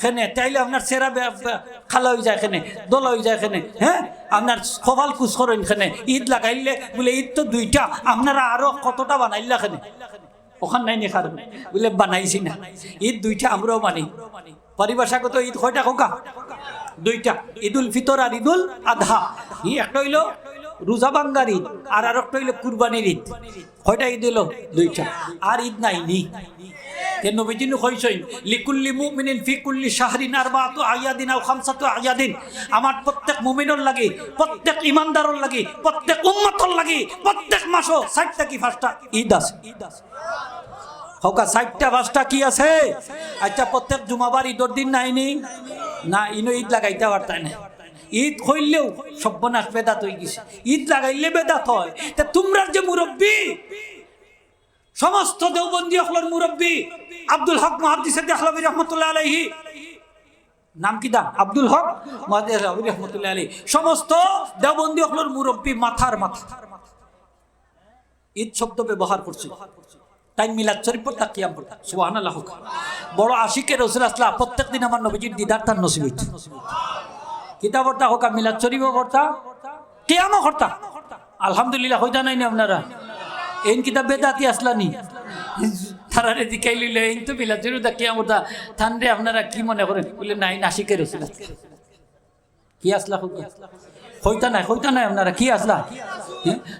খেনে তাইলে আপনার সেরা খালা হয়ে যায়, খেনে দোলা হয়ে যায়, খেনে হ্যাঁ আপনার কপাল কুচ করেন, খেনে ঈদ লাগাইলে বলে ঈদ তো 2টা, আপনারা আরো কতটা বানাইলা খেনে? ওখান নাই নি খারাপ বলে বানাইছি না, ঈদ 2টা আমরাও মানি। পরিভাষাগত ঈদ কয়টা খোকা? 2টা, ঈদুল ফিতর আর ঈদুল আধা। একটা হইলো রোজা ভাঙ্গার ঈদ আর একটা হইলো কুরবানির ঈদ। কয়টা ঈদ হইলো? 2টা। আর ঈদ নাই নি। নবীজি কইছেন লিকুল্লি মুমিনিন ফি কুল্লি শাহরিন আরবাআতু আয়াদিন আও খামসাতু আয়াদিন। আমার প্রত্যেক মুমিনের লাগি, প্রত্যেক ইমানদারের লাগি, প্রত্যেক উম্মতের লাগি প্রত্যেক মাসও 60টা কি 5টা ঈদ আছে। হোকা 60টা 5টা কি আছে? আচ্ছা প্রত্যেক জুমাবার ঈদের দিন নাইনি না, ইনো ঈদ লাগাইতে পারতাই না। ঈদ কইলেও সর্বনাশ বেদাত হয়ে গেছে, ঈদ লাগাইলে বেদাত হয়। তা তোমরা যে মুরব্বী, সমস্ত দেওবন্দি হলর মুরব্বী আব্দুল হক মুহাদ্দিস দেহলভী রহমতুল্লাহ আলাইহি, নাম কি দা? আব্দুল হক মুহাদ্দিস রহমতুল্লাহ আলাইহি, সমস্ত দেওবন্দি হলর মুরব্বী মাথার মাথা ঈদ শব্দ ব্যবহার করছে। তাই মিলাদ শরীফ পড়তা, কিয়াম পড়তা। সুবহানাল্লাহ। বড় আশিকে রাসূল আসলাম প্রত্যেকদিন আমার নবীজির দিদার তার নসিব হইত। কিতাব পড়তা হোক, মিলাদ শরীফও পড়তা, কিয়ামও করতা। আলহামদুলিল্লাহ। হইতা নাই না আপনারা? এই কিতাব বেদাতি আসলানি তারারে দিকাই লইলে এই তো মিলাদ শরীফ দা কিয়াম পড়তা। থানরে আপনারা কি মনে করেন? বলে নাই আশিকে রাসূল কি আসলা হইতা নাই আপনারা কি আসলা?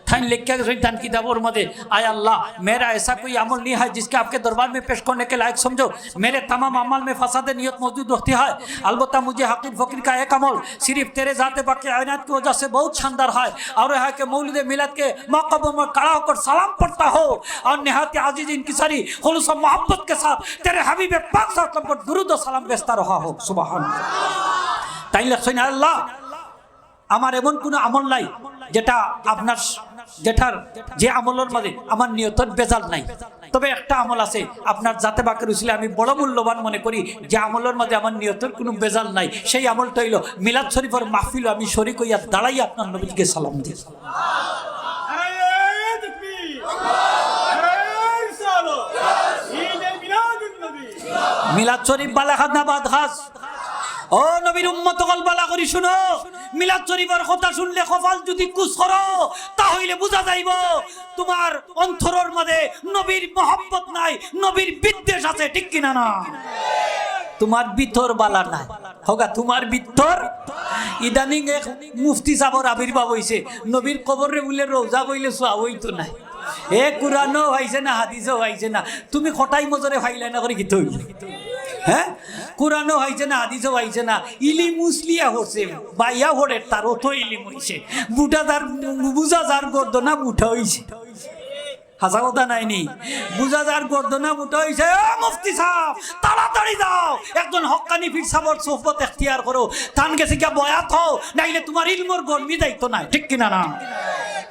थाइन लिख के थान किताबों मध्य आय अल्लाह मेरा ऐसा कोई अमल नहीं है जिसके आपके दरबार में पेश करने के लायक समझो। मेरे तमाम अमल में फसाद नियत मौजूद रहती है, अलबत्ता मुझे हकीर फकीर का एक अमल सिर्फ तेरे ज़ाते बाकी आयनात की वजह से बहुत शानदार है, और यह कि मौलिद मिलाद के मौक़ा में खड़ा होकर सलाम पढ़ता हो और निहायत आजीज़ इंकिसारी खुलूस और मोहब्बत के साथ तेरे हबीब पाक सल्लल्लाहु अलैहि वसल्लम पर दुरूद और सलाम भेजता रहा हो। सुभान ताई लखसैन अल्लाह আমার এমন কোনো আমল নাই যেটা আপনার যেটার যে আমলের মধ্যে আমার নিয়তের বেজাল নাই। তবে একটা আমল আছে আপনার জাতে বাকের উসিলে আমি বড় মূল্যবান মনে করি, যে আমলের মধ্যে আমার নিয়তের কোনো বেজাল নাই। সেই আমলটা হইল মিলাদ শরীফের মাহফিল আমি শরীক হইয়া দাঁড়াইয়া আপনার নবীকে সালাম দিই। মিলাদ শরীফ বালা খাস না বাদ খাস? ও নবীর উম্মত হল বালা করি শুনো, মিলাদ শরীফের কথা শুনলে কপাল যদি কুচ করো তাহলে বুঝা যাইব তোমার অন্তরের মধ্যে নবীর মহব্বত নাই, নবীর বিদ্বেষ আছে, ঠিক কিনা না? তোমার ভিতর বালা নাই হোগা, তোমার ভিতর। ইদানিং এক মুফতি সাহর আবির্ভাব হইছে, নবীর কবরে বলে রোজা কইলে সোয়া হইতো নাই। এ কুরআনও হইছে না, হাদিসও হইছে না, তুমি খটাই মজরে ফাইলা না করে কি তৈরি? হ্যাঁ, কোরআনও হয়েছে না, হাদিসও হয়েছে না, ইলিম মুসলিয়া হচ্ছে বাইয়া হরে, তার অতো ইলিম হয়েছে, বুটা যার বুঝা যার গর্দনা মুঠা হয়েছে। হাসা কথা নাইনি, বুঝা যার গর্দনা মুঠা হয়েছে। মুফতি সাহেব তাড়াতাড়ি যাও, একজন হক্কানি পীর সাহেবের সোহবত এখতিয়ার করো, তান গেছে গিয়া বয়াত হও, নাইলে তোমার ইলমর গর্মি দায়িত্ব নাই, ঠিক কিনা না?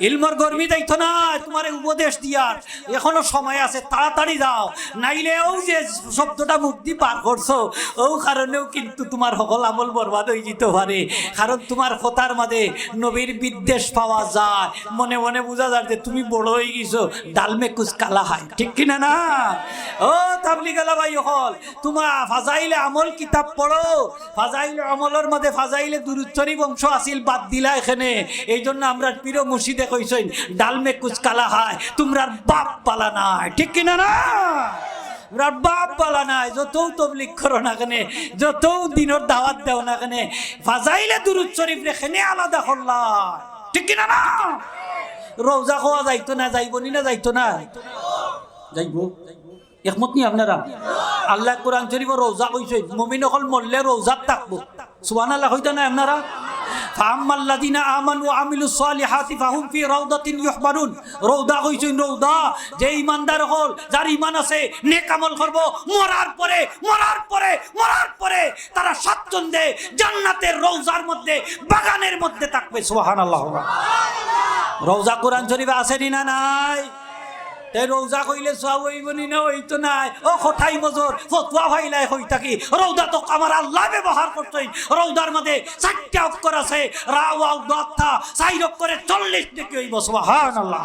ইলমর গর্মি দায়িত্ব নাই তোমার উপদেশ দিয়ার, এখনো সময় আছে, তাড়াতাড়ি যাও, নাইলে ও যে শব্দটা মুক্তি পার করছো ও কারণেও কিন্তু তোমার সকল আমল বরবাদ হয়ে যেতে পারে। কারণ তোমার কথার মাঝে নবীর বিদ্বেষ পাওয়া যায়, মনে মনে বোঝা যায় যে তুমি বড় হয়ে গেছো, ডালমে কুচ কালা হয়, ঠিক কিনা না? ও তাবলিগালা ভাই হল, তোমার ফাজাইলে আমল কিতাব পড়ো, ফাজাইলে আমলের মধ্যে ফাজাইলে দুরূদ শরীফ অংশ আসিল, বাদ দিলা এখানে। এই জন্য আমরা পীর মুর্শিদে কইছেন ডালমে কুচ কালা হয়, তোমরার বাপ পালা নাই, ঠিক কিনা না? বাপ পালা নাই, যত তবলিগ করো না কেন, যত দিনের দাওয়াত দেও না কেন, ফাজাইলে দুরূদ শরীফ রেখে আলাদা করলা, ঠিক কিনা না? রোজা খাওয়া যাইতো না, যাইবনি না? যাইতো না, যাইব। একমত নি আপনারা? আল্লাহ কোরআন শরীফ রোজা কইছে, মুমিন হল মরলে রোজাত থাকবো, সুবহানাল্লাহ হইতো না আপনারা? ফাআম্মাল্লাযিনা আমানু ওয়া আমিলুস সালিহাতি ফাহুম ফি রাউদাতিন ইউহবারুন। রৌদা কইছেন রৌদা, যে ঈমানদার হল, যার ঈমান আছে, নেক আমল করব, মরার পরে তারা স্বাচ্ছন্দ্যে জান্নাতের রওজার মধ্যে, বাগানের মধ্যে থাকবে, সুবহানাল্লাহ। রওজা কোরআন শরীফে আছে না নাই? তাই রোজা কইলে সব হইবনি না? হইতো নাই। ও কোথায় মজুর ফতোয়া ফাইলাই হই থাকি, রৌদা তো আমার আল্লাহ ব্যবহার করতেন। রৌদার মধ্যে 4টা অক্ষর আছে, রা ওয়াও দাতা, 4 অক্ষরে 40 নাকি হইব, সুবহানাল্লাহ।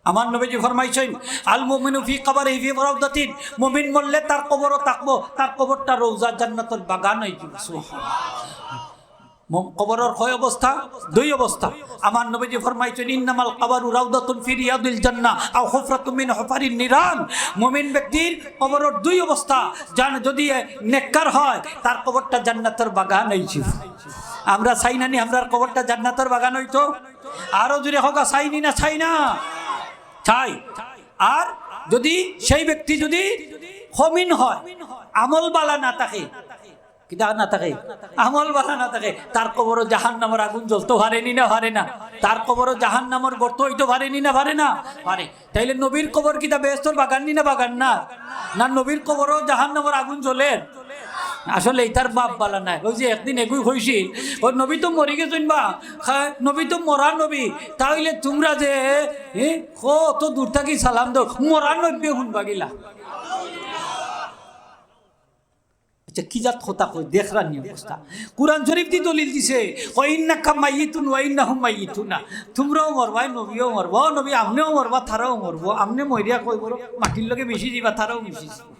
আমার নবীজি ফরমাইছেন, আল মুমিনু ফি কবরিহি ফি রাউদাতিন, মুমিন মরলে তার কবরও থাকবো, তার কবরটা রওজা জান্নাতের বাগান হয়ে যাবে, সুবহানাল্লাহ। কবরের কয় অবস্থা? 2 অবস্থা। আমার নবীজি ফরমাইছেন, ইন্নামাল কবরু রাউদাতুন ফি রিয়াদিল জান্নাহ আও হুফরাতুম মিন হুফারিন নিরান। মুমিন ব্যক্তির কবরের 2 অবস্থা, যদি নেককার হয় তার কবরটা জান্নাতের বাগান হইছে। আমরা চাই না নি আমরার কবরটা জান্নাতের বাগান হইতো? আরো জোরে হোক, চাইনি না? চাই না? চাই। আর যদি সেই ব্যক্তি যদি খমিন হয়, আমল বালা না থাকে, কিদা না থাকে, আমল বালা না থাকে, তার কবরও জাহান্নামের আগুন জ্বলতে পারেনি না? পারে না? তার কবরও জাহান্নামের গর্ত হইতে পারেনি না? পারে না? পারে। তাইলে নবীর কবর কিতা বেহেশতের বাগান নি না? বাগান না? না, নবীর কবরও জাহান্নামের আগুন জ্বলে? আসলে এইটার বাপ বালা নাই। ওই যে একদিন এগুই হইছি, ওই নবী তো মরি গেছেন, বা নবী তো মরা নবী, তাহলে তোমরা যে কত দূর থাকি সালাম দাও, মরা নবী শুনবা গিলা। কি জাত কথা কই দেখরা নি অবস্থা। কুরআন শরীফ দি দলিল দিছে, ইন্নাকা মাইয়িতুন ওয়া ইন্নাহুম মাইয়িতুনা, তোমরাও মরবা, নবীও মরবা, নবী আমনেও মরবা, তারাও মরবো। আমনে মরিয়া কই বড় মাটির লগে মিশি যাবা, তারাও মিশি যাবা।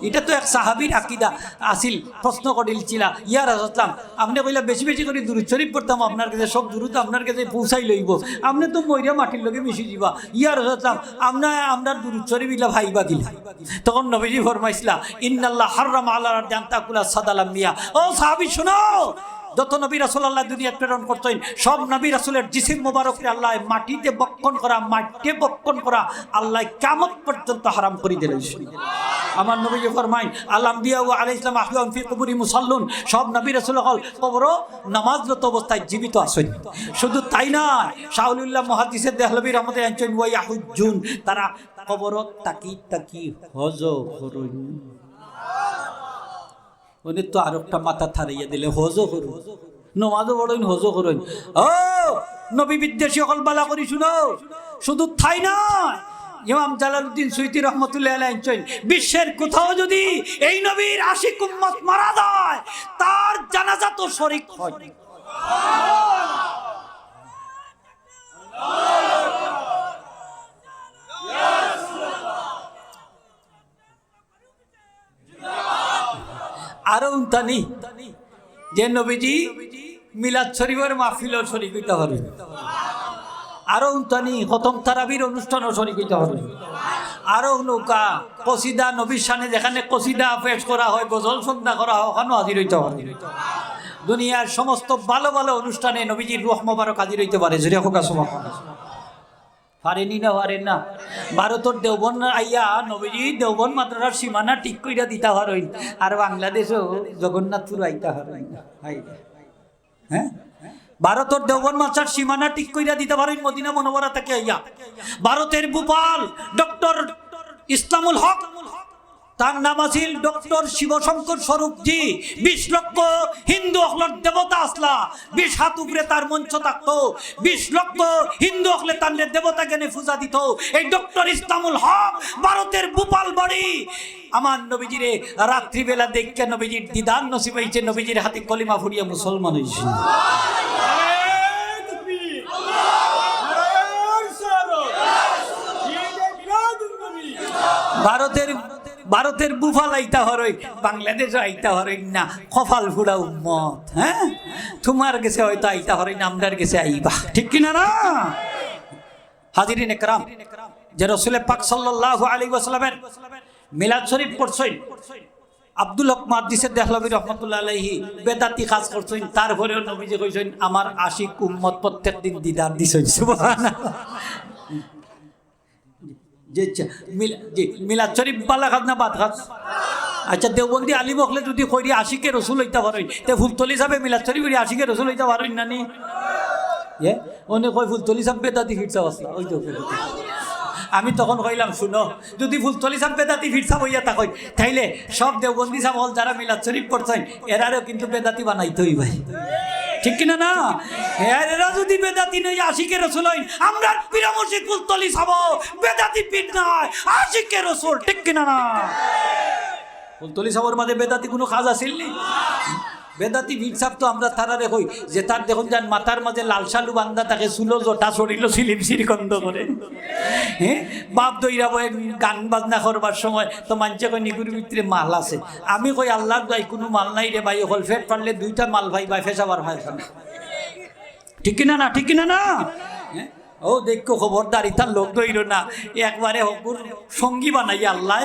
এটা তো এক সাহাবীর আকীদা আসিল। প্রশ্ন করিলছিল, ইয়া রাসূলুল্লাহ, আপনি কইলা বেশি বেশি করে দুরূদ শরীফ পড়তাম আপনার কাছে, সব দুরূদ আপনার কাছে পৌঁছাই লইব, আপনি তো মরিয়া মাটির লগে মিশি যাবা। ইয়া রাসূলুল্লাহ, আপনার দুরূদ শরীফ ইলা ভাইবা গিলা। তখন নবীজি ফরমাইছিলা, ইন্নাল্লাহ হারামা আলা আরদি তাকুলা সাদালাম মিয়া। ও সাহাবী শুনো, যত নবী রাসূলুল্লাহ দুনিয়া প্রেরণ করতেন, সব নবী রাসূলের জিসিম মোবারককে আল্লাহ মাটিতে বক্ষণ করা আল্লাহ কিয়ামত পর্যন্ত হারাম করে দিলেন। আমার নবীজি ফরমায়, আল আম্বিয়া ওয়া আলাইহিস সালাম আহইয়াউন ফি কুবুরি মুসাল্লুন, সব নবী রাসূল হল কবরও নামাজরত অবস্থায় জীবিত আছেন। শুধু তাই না, শাহুলুল্লাহ মুহাদ্দিসে দেহলভী রাহমাতুল্লাহ আলাইহি ওয়া ইয়াহুজ্জুন, তারা কবরত তাকি হজ করুন। উনি তো আর একটা মাথা থারাইয়া দিলে, হজও করুন, নমাজও পড়ুন, হজও করুন। ও নবী বিদ্বেষী হল বালা করি শুনো, শুধু তাই না, ইমাম জালালউদ্দিন সুয়ুতী রহমাতুল্লাহ আলাইহি, বিশ্বের কোথাও যদি এই নবীর আশিক উম্মত মারা যায়, তার জানাজা তো শরীক হয়। আরো উনতানি যে নবীজি মিলাদ শরীফের মাহফিলও শরীক হইতে পারে, আরো উনতানি খতম তারাবির অনুষ্ঠানও শরীক হইতে পারে, আরো নৌকা কসিদা নবীর শানে যেখানে কসিদা পেশ করা হয়, গজল সন্ধ্যা করা হয়, ওখানেও হাজির হইতে পারে। দুনিয়ার সমস্ত ভালো ভালো অনুষ্ঠানে নবীজির রূহ মোবারক হাজির হইতে পারে। জুড়ে হোক সুবহানাল্লাহ। পারেনি না পারেন না? ভারতের দেওবন আইয়া নবীজি দেওবন মাদ্রাসার সীমানা ঠিক কইরা দিতে পারেন, আর বাংলাদেশও জগন্নাথপুর আইতে পারেন না। হ্যাঁ, ভারতের দেওবন মাদ্রাসার সীমানা ঠিক কইরা দিতে পারেন মদিনা মুনাওয়ারা থেকে আইয়া। ভারতের ভোপাল ডক্টর ইসলামুল হক, তার নাম আছিল ডক্টর শিবশঙ্কর স্বরূপজি। 20 লক্ষ হিন্দু অখলর দেবতা আসলা, 20 হাত উপরে তার মঞ্চ থাকতো, 20 লক্ষ হিন্দু অখলে তার দেবতা জ্ঞানে পূজা দিত। এই ডক্টর ইসলামুল হক ভারতের ভোপাল বাড়ি। আমার নবীজিরে রাত্রিবেলা দেখে নবীজির দিদার নসিব হয়েছে, নবীজির হাতে কলিমা ফুরিয়া মুসলমান হয়েছে। ভারতের বুফাল আইতা হরই, বাংলাদেশ আইতা হরই না, কপাল ফুড়া উম্মত। হ্যাঁ, তোমার গেছে হয়তো আইতা হরই না, আমরার গেছে আইবা, ঠিক কিনা না? হাজিরিন একরাম, যে রাসূল পাক সাল্লাল্লাহু আলাইহি ওয়াসাল্লামের মিলাদ শরীফ পড়ছেন, আব্দুল হক মুহাদ্দিসে দেহলভী রহমাতুল্লাহ আলাইহি বেদাতি কাজ করছেন, তারপরেও নবীজি কইছেন আমার আশিক উম্মত প্রত্যেকদিন দিদার দিছেন। সুবহানাল্লাহ। মিলাদ শরীফ বালা খাত না বাদ খাত? আচ্ছা, দেওবন্দি আলিম হলে যদি কইরি আশিকে রসুল হইতে পারেন, তে ফুলতলি সাহেব মিলাদ শরীফ আশিকে রসুল হইতে পারেন না নি? অনেক কই ফুলতলি সাহেব বেদাতি ফিরসা আসলা। ওই তো আমি তখন কইলাম, শুনো, যদি ফুলতলি সাহেব বেদাতি ফিরসা হইয়া থাকই, তাইলে সব দেওবন্দি সাহেব হল যারা মিলাদ শরীফ পড়ছেন এরারও কিন্তু বেদাতি বানাইতেই ভাই, ঠিক কিনা না? এরা যদি বেদাতি নয় আশিকে রসুল হইন, আমরা পীর মুর্শিদ ফুলতলি সাহেব বেদাতি পীর নয়, আশিকে রসুল, ঠিক কিনা না? ফুলতলি সাহেবের মাঝে বেদাতি কোনো কাজ আছিল নি? বেদাতি পীর সাহেব তো আমরা তারারে কই যে তার দেখুন যান মাথার মাঝে লাল শালু বান্ধা তাকে চুলো জটা সরিল সিলিম সিরিকন্দ করে, হ্যাঁ, বাপ দইরা বয়ে গান বাজনা করবার সময় তো মানছে কই নিগুর ভিতরে মাল আছে। আমি কই আল্লাহর দয় কোনো মাল নাই রে ভাই, হল ফেট পারলে 2টা মাল ভাই ভাই ফেসাবার ভাই, ঠিক কিনা না? ঠিক কিনা না? ও দেখো খবরদার, ইতার লোক দইল না, একবারে হকুর সঙ্গী বানাই আল্লাহ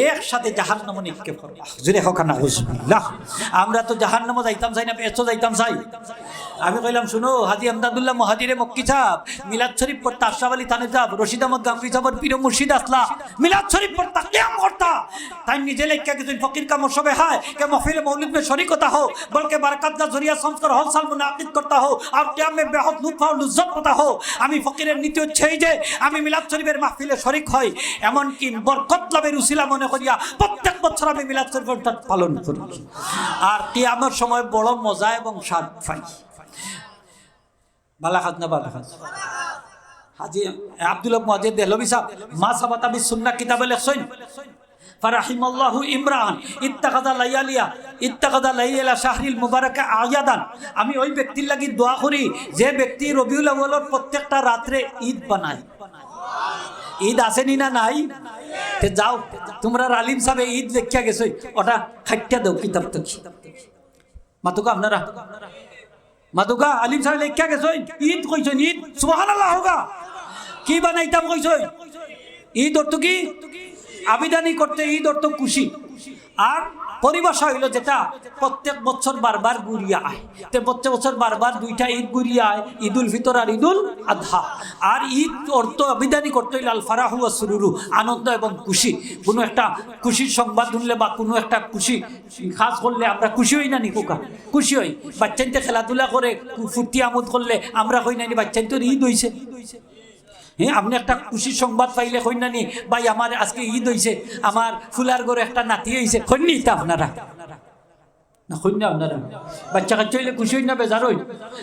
একসাথে জাহান্নামে নিক্ষেপ করবা। জুড়ে হোক না হুজবিল্লাহ। আমরা তো জাহান্নামে যাইতাম চাই না, বেহেশত যাইতাম চাই। আমি কইলাম, শুনো, হাজি আমদাদুল্লাহ মুহাজিরে মক্কি সাহেব মিলাদ শরীফ পড়তা, আশরাফ আলী থানভী সাহেব, রশিদ আহমদ গাঙ্গুহি সাহেবের পীর মুর্শিদ আসলা মিলাদ শরীফ পড়তা, কিয়াম করতা। তাই নিজে লেখা কিছু ফকির কা মশবে হয় কে महफिल मौलिद में शरीक होता हो, बल्कि बरकत का जरिया समझकर हर साल मुनाकिद करता हो और क़याम में बेहद लुत्फ और लुज़्ज़त होता हो। আমি ফকিরের নীতি হচ্ছে এই যে আমি মিলাদ শরীফের মাহফিলে শরীক হই, এমনকি বরকত লাভের উসিলা মনে করিয়া প্রত্যেক বছর আমি মিলাদ শরীফের পালন করি, আর কিয়ামতের সময় বড় মজা এবং স্বাদ পাই। বালা খাত না বালা খাত? হাজি আব্দুল হক মুহাজির দেহলভী সাহেব মা সাবাতা বিস সুন্নাহ কিতাবে লেখছেন, ফারাহিমাল্লাহু ইমরান ইত্তাকাদা লাইলা শাহরিল মুবারাকা আয়াদান। আমি ওই ব্যক্তির লাগি দোয়া করি যে ব্যক্তি রবিউল আউয়ালের প্রত্যেকটা রাত্রে ঈদ বানায়। ঈদ আসেনি না নাই? তে যাও তোমরা আলিম সাহেব ঈদ লেখিয়া গেছো, ওটা খাইটা দাও কিতাব থেকে। মাতুকা আপনারা মাতুকা আলিম সাহেব লেখিয়া গেছো ঈদ কইছেন, ঈদ সুবহানাল্লাহ হোগা। কি বানাইতাম কইছেন? ঈদ অর্থ কি? আবিদানি করতে ঈদ অর্থ খুশি, আর পরিভাষা হইল যেটা প্রত্যেক বছর বারবার ঘুরিয়া আয়। তে প্রত্যেক বছর বারবার 2টা ঈদ ঘুরিয়া আয়, ঈদ উল ফিতর আর ঈদ উল আদহা। আর ঈদ অর্থ আবিদানি করতে হইল আল ফারাহু ওয়া সুরুরু, আনন্দ এবং খুশি। কোনো একটা খুশির সংবাদ শুনলে বা কোনো একটা খুশি খাস করলে আমরা খুশি হই না নি? কোকা খুশি হই। বাচ্চাইতে খেলাধুলা করে ফুর্তি আমোদ করলে আমরা কই না নি বাচ্চাইতে ঈদ হইছে? হ্যাঁ, আপনি একটা খুশির সংবাদ পাইলে কই না নি ভাই আমার আজকে ঈদ হইছে, আমার ফুলার ঘরে একটা নাতি হইছে, কইনি তা আপনারা না? কইনি আপনারা? বাচ্চা কাচ্চা হইলে খুশি হই না বেজার হই?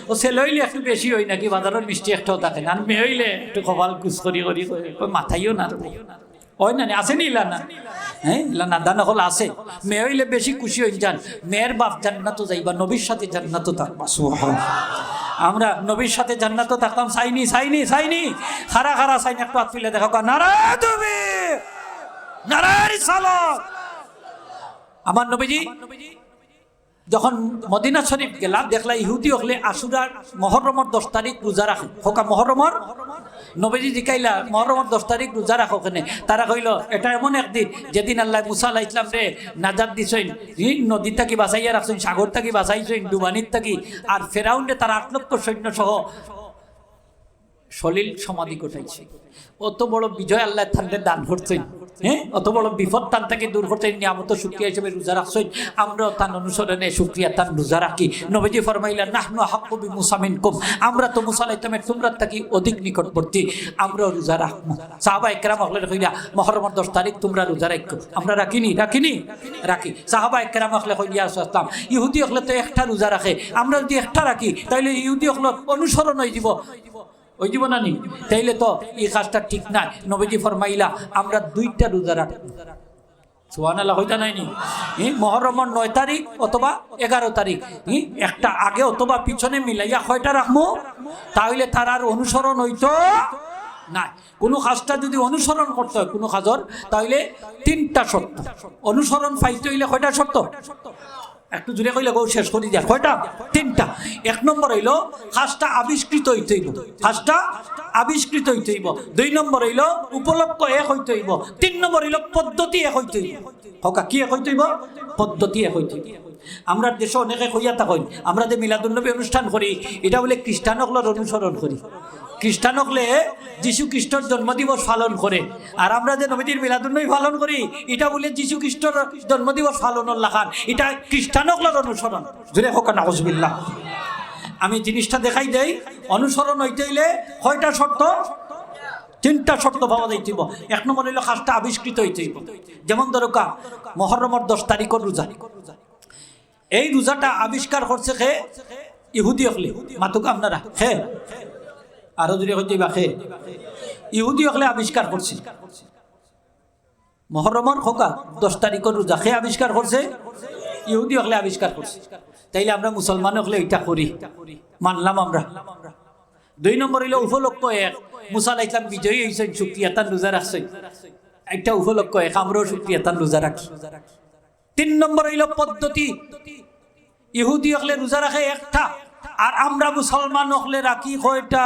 ও ছেলে হইলে একটু বেশি হই নাকি বাজারের মিষ্টি একটাও থাকে না, আর মেয়ে হইলে একটু কপাল কুচ করি করি মাথাইও না ওই না আসেনি ইলা না? হ্যাঁ, ইলা না দানা হল আছে। মেয়ে হইলে বেশি খুশি হই যান, মেয়ের বাপ জান্নাত যাইবা, নবীর সাথে জান্নাত থাকবা। সুবহানাল্লাহ। আমরা নবীর সাথে জান্নাত থাকতাম চাইনি চাইনি চাইনি খারা খারা চাইনি, একটু হাত তুলে দেখা নারায়ে তাকবীর, নারায়ে রিসালাত। আমার নবীজি যখন মদিনা শরীফ গেলাম দেখলা ইহুদি হলে আশুরার মহরমর 10 তারিখ রোজা রাখে হোকা মহরমর নবীজি জিকাইলা মহরমর 10 তারিখ রোজা রাখো কেনে তারা কইল এটা এমন একদিন যেদিন আল্লাহ মুসা আলাইহিস সালাম রে নাজাত দিছেন নদী থেকে বাঁচাইয়া রাখছেন সাগর থেকে বাঁচাইছেন ডুবানির থেকে আর ফেরাউন্ডে তার 8 লক্ষ সৈন্য সহ সলিল সমাধি ঘটাইছে অত বড় বিজয় আল্লাহ থানতে দান করছেন হ্যাঁ অত বড় বিপদ তান থেকে দূর করছেন নিয়ামত শুকরিয়া হিসেবে রোজা রাখছেন আমরাও তার অনুসরণে শুকরিয়া তান রোজা রাখি নবীজি ফরমাইলেন নাহনু হাক্কু বি মুসা মিনকুম আমরা তো মুসা আলাইহিস সালামের তোমরা থাকি অধিক নিকটবর্তী আমরাও রোজা রাখবো সাহাবায়ে কেরাম হলেন কইলা মুহররমের 10 তারিখ তোমরা রোজা রাখো আমরা রাখিনি রাখি সাহাবায়ে কেরাম হলে কইলা আসলাম ইহুদি হলে তো একটা রোজা রাখে আমরা যদি একটা রাখি তাহলে ইহুদি হলে অনুসরণ হয়ে যাব ওই জীবন আনি তাইলে তো এই কাজটা ঠিক নাই নবীজি ফরমাইলা আমরা 2টা রোজা রাখব সুবহানাল্লাহ হইতা নাইনি মুহররমের 9 তারিখ অথবা 11 তারিখ একটা আগে অথবা পিছনে মিলাইয়া কয়টা রাখবো তাহলে তার আর অনুসরণ হইতো না কোনো কাজটা যদি অনুসরণ করতে হয় কোনো কাজর তাহলে 3টা শর্ত অনুসরণ পাইতে হইলে কয়টা শর্ত একটু জুড়ে কইলে গো শেষ করি যা কয়টা 3টা 1 নম্বর হইল কাজটা আবিষ্কৃত হইতে হইব কাজটা আবিষ্কৃত হইতে হইব 2 নম্বর হইল উপলক্ষ এক হইতে হইব 3 নম্বর হইল পদ্ধতি এক হইতে হইব হোকা কি এক হইতে হইব পদ্ধতি এক হইতে হইব আমরা দেশে অনেকে কইয়া থাকেন আমরা যে মিলাদুন্নবী অনুষ্ঠান করি এটা বলে খ্রিস্টানগুলোর অনুসরণ করি খ্রিস্টান হলে যীশু খ্রিস্টর জন্মদিবস পালন করে আর আমরা যে নবীজির মিলাদুন্নবী পালন করি এটা বলে যীশু খ্রিস্টর জন্মদিবস পালনের লাগান এটা খ্রিস্টানগুলোর অনুসরণ জোরে হোক নাউজুবিল্লাহ আমি জিনিসটা দেখাই দেই অনুসরণ হইতে হইলে কয়টা শর্ত 3টা শর্ত পাওয়া যাইতেইব 1 নম্বর হইল কাজটা আবিষ্কৃত হইতেইব যেমন ধরকা মুহররমের 10 তারিখের রোজা এই রোজাটা আবিষ্কার করছে কে ইহুদি হলে মাতুক আপনারা হে আরো যদি হইতে বাখে ইহুদি হলে আবিষ্কার করছে মুহররমের খোকা 10 তারিখের রোজা কে আবিষ্কার করছে ইহুদি হলে আবিষ্কার করছে তাইলে আমরা মুসলমান হলে এটা করি মানলাম আমরা 2 নম্বর হইল উপলক্ষ এক মুসা আলাইহিস সালাম বিজয়ী হইছেন শুকরিয়া তান রোজা রাখছেন একটা উপলক্ষ এক আমরাও শুকরিয়া তান রোজা রাখি 3 নম্বর হইল পদ্ধতি ইহুদি হলে রোজা রাখে একটা আর আমরা মুসলমান হলে রাখি কয়টা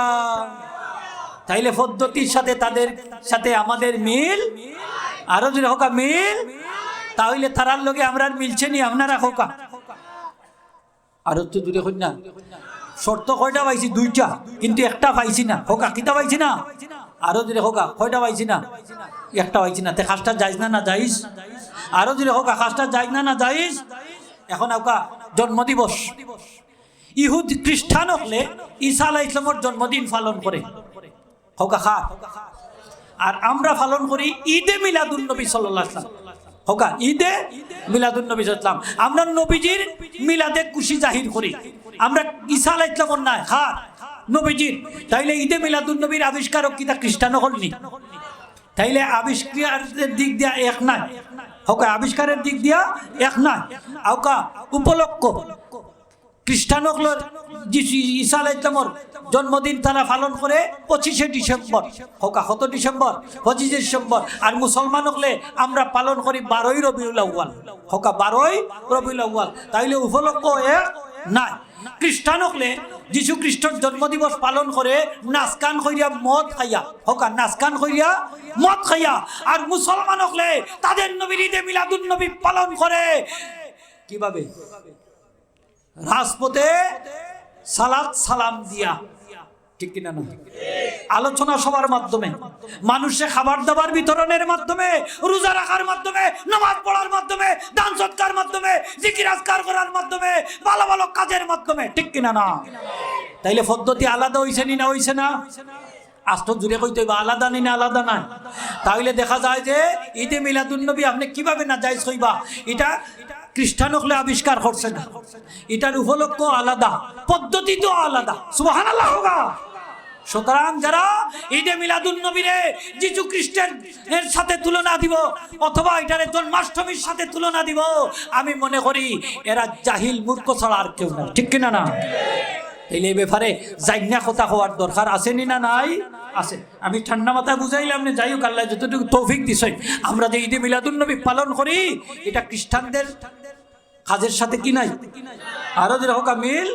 তাইলে পদ্ধতির সাথে তাদের সাথে আমাদের মিল আরো যদি হোকা মিল তাহলে তারার লগে আমরা মিলছে নি আপনারা হোকা আরো তো দূরে হই না শর্ত কয়টা পাইছি 2টা কিন্তু একটা পাইছি না হোকা কিতা পাইছি না আরো যদি হোকা কয়টা পাইছি না একটা পাইছি না তে কাজটা যাইজ না যাইজ আরো যদি হোকা কাজটা যাইজ না যাইজ এখন হোকা জন্মদিবস ইহুদ খ্রিস্টান হলে ঈসা আলাইহিস সালামের জন্মদিন পালন করে হোকা খা আর আমরা পালন করি ঈদে মিলাদুন্নবী সাল্লাল্লাহু আলাইহি ওয়াসাল্লাম হোকা ঈদে মিলাদুন্নবী সাল্লাল্লাহু আলাইহি ওয়াসাল্লাম আমরা নবীজির মিলাদে খুশি জাহির করি আমরা ঈসা আলাইহিস সালামের না খা নবীজির তাইলে ঈদে মিলাদুন্নবীর আবিষ্কারক কিতা খ্রিস্টান হলনি তাইলে আবিষ্কারের দিক দিয়া এক নাই হোকা আবিষ্কারের দিক দিয়া এক নাই হোকা উপলক্ষ খ্রিস্টানগুলোর ঈসা আলাইহিস সালামের জন্মদিন তারা পালন করে 25শে ডিসেম্বর হোকা কত ডিসেম্বর 25 ডিসেম্বর আর মুসলমান হলে আমরা পালন করি 12ই রবিউল আউয়াল হোকা 12ই রবিউল আউয়াল তাইলে উপলক্ষ এক নাই খ্রিস্টান হলে যীশু খ্রিস্টর জন্মদিবস পালন করে নাচকান কইরা মদ খাইয়া হোকা নাচকান কইরা মদ খাইয়া আর মুসলমান হলে তাদের নবীর ঈদে মিলাদুন্নবী পালন করে কিভাবে রাজপথে সালাত সালাম দিয়া ঠিক কিনা না আলোচনা সবার মাধ্যমে মানুষে খাবার দাবার বিতরণের মাধ্যমে রোজা রাখার মাধ্যমে নামাজ পড়ার মাধ্যমে দান সৎকার মাধ্যমে জিকির আজকার করার মাধ্যমে ভালো ভালো কাজের মাধ্যমে ঠিক কিনা না তাইলে পদ্ধতি আলাদা হইছে নি না হইছে না আস্ত জুড়ে কইতে আলাদা নেই না আলাদা না তাহলে দেখা যায় যে ঈদে মিলাদুন্নবী আপনি কিভাবে না জায়েজ হইবা এটা খ্রিস্টান হলে আবিষ্কার করছে না এটার উপলক্ষ আলাদা পদ্ধতি তো আলাদা সুবহানাল্লাহ হোগা সুতরাং যারা ঈদে মিলাদুন্নবীরে যীশু খ্রিস্টের সাথে তুলনা দিব অথবা এটারে জন্মাষ্টমীর সাথে তুলনা দিব আমি মনে করি এরা জাহিল মূর্খ ছাড়া আর কেউ না ঠিক কিনা না এই ব্যাপারে জাইনা কথা হওয়ার দরকার আছে নি না নাই আছে আমি ঠান্ডা মাথায় বুঝাইলাম না যাই হোক আল্লাহ যতটুকু তৌফিক দিছেন আমরা যে ঈদে মিলাদুন্নবী পালন করি এটা খ্রিস্টানদের কাজের সাথে কি নাই? আরো যে হোক মিল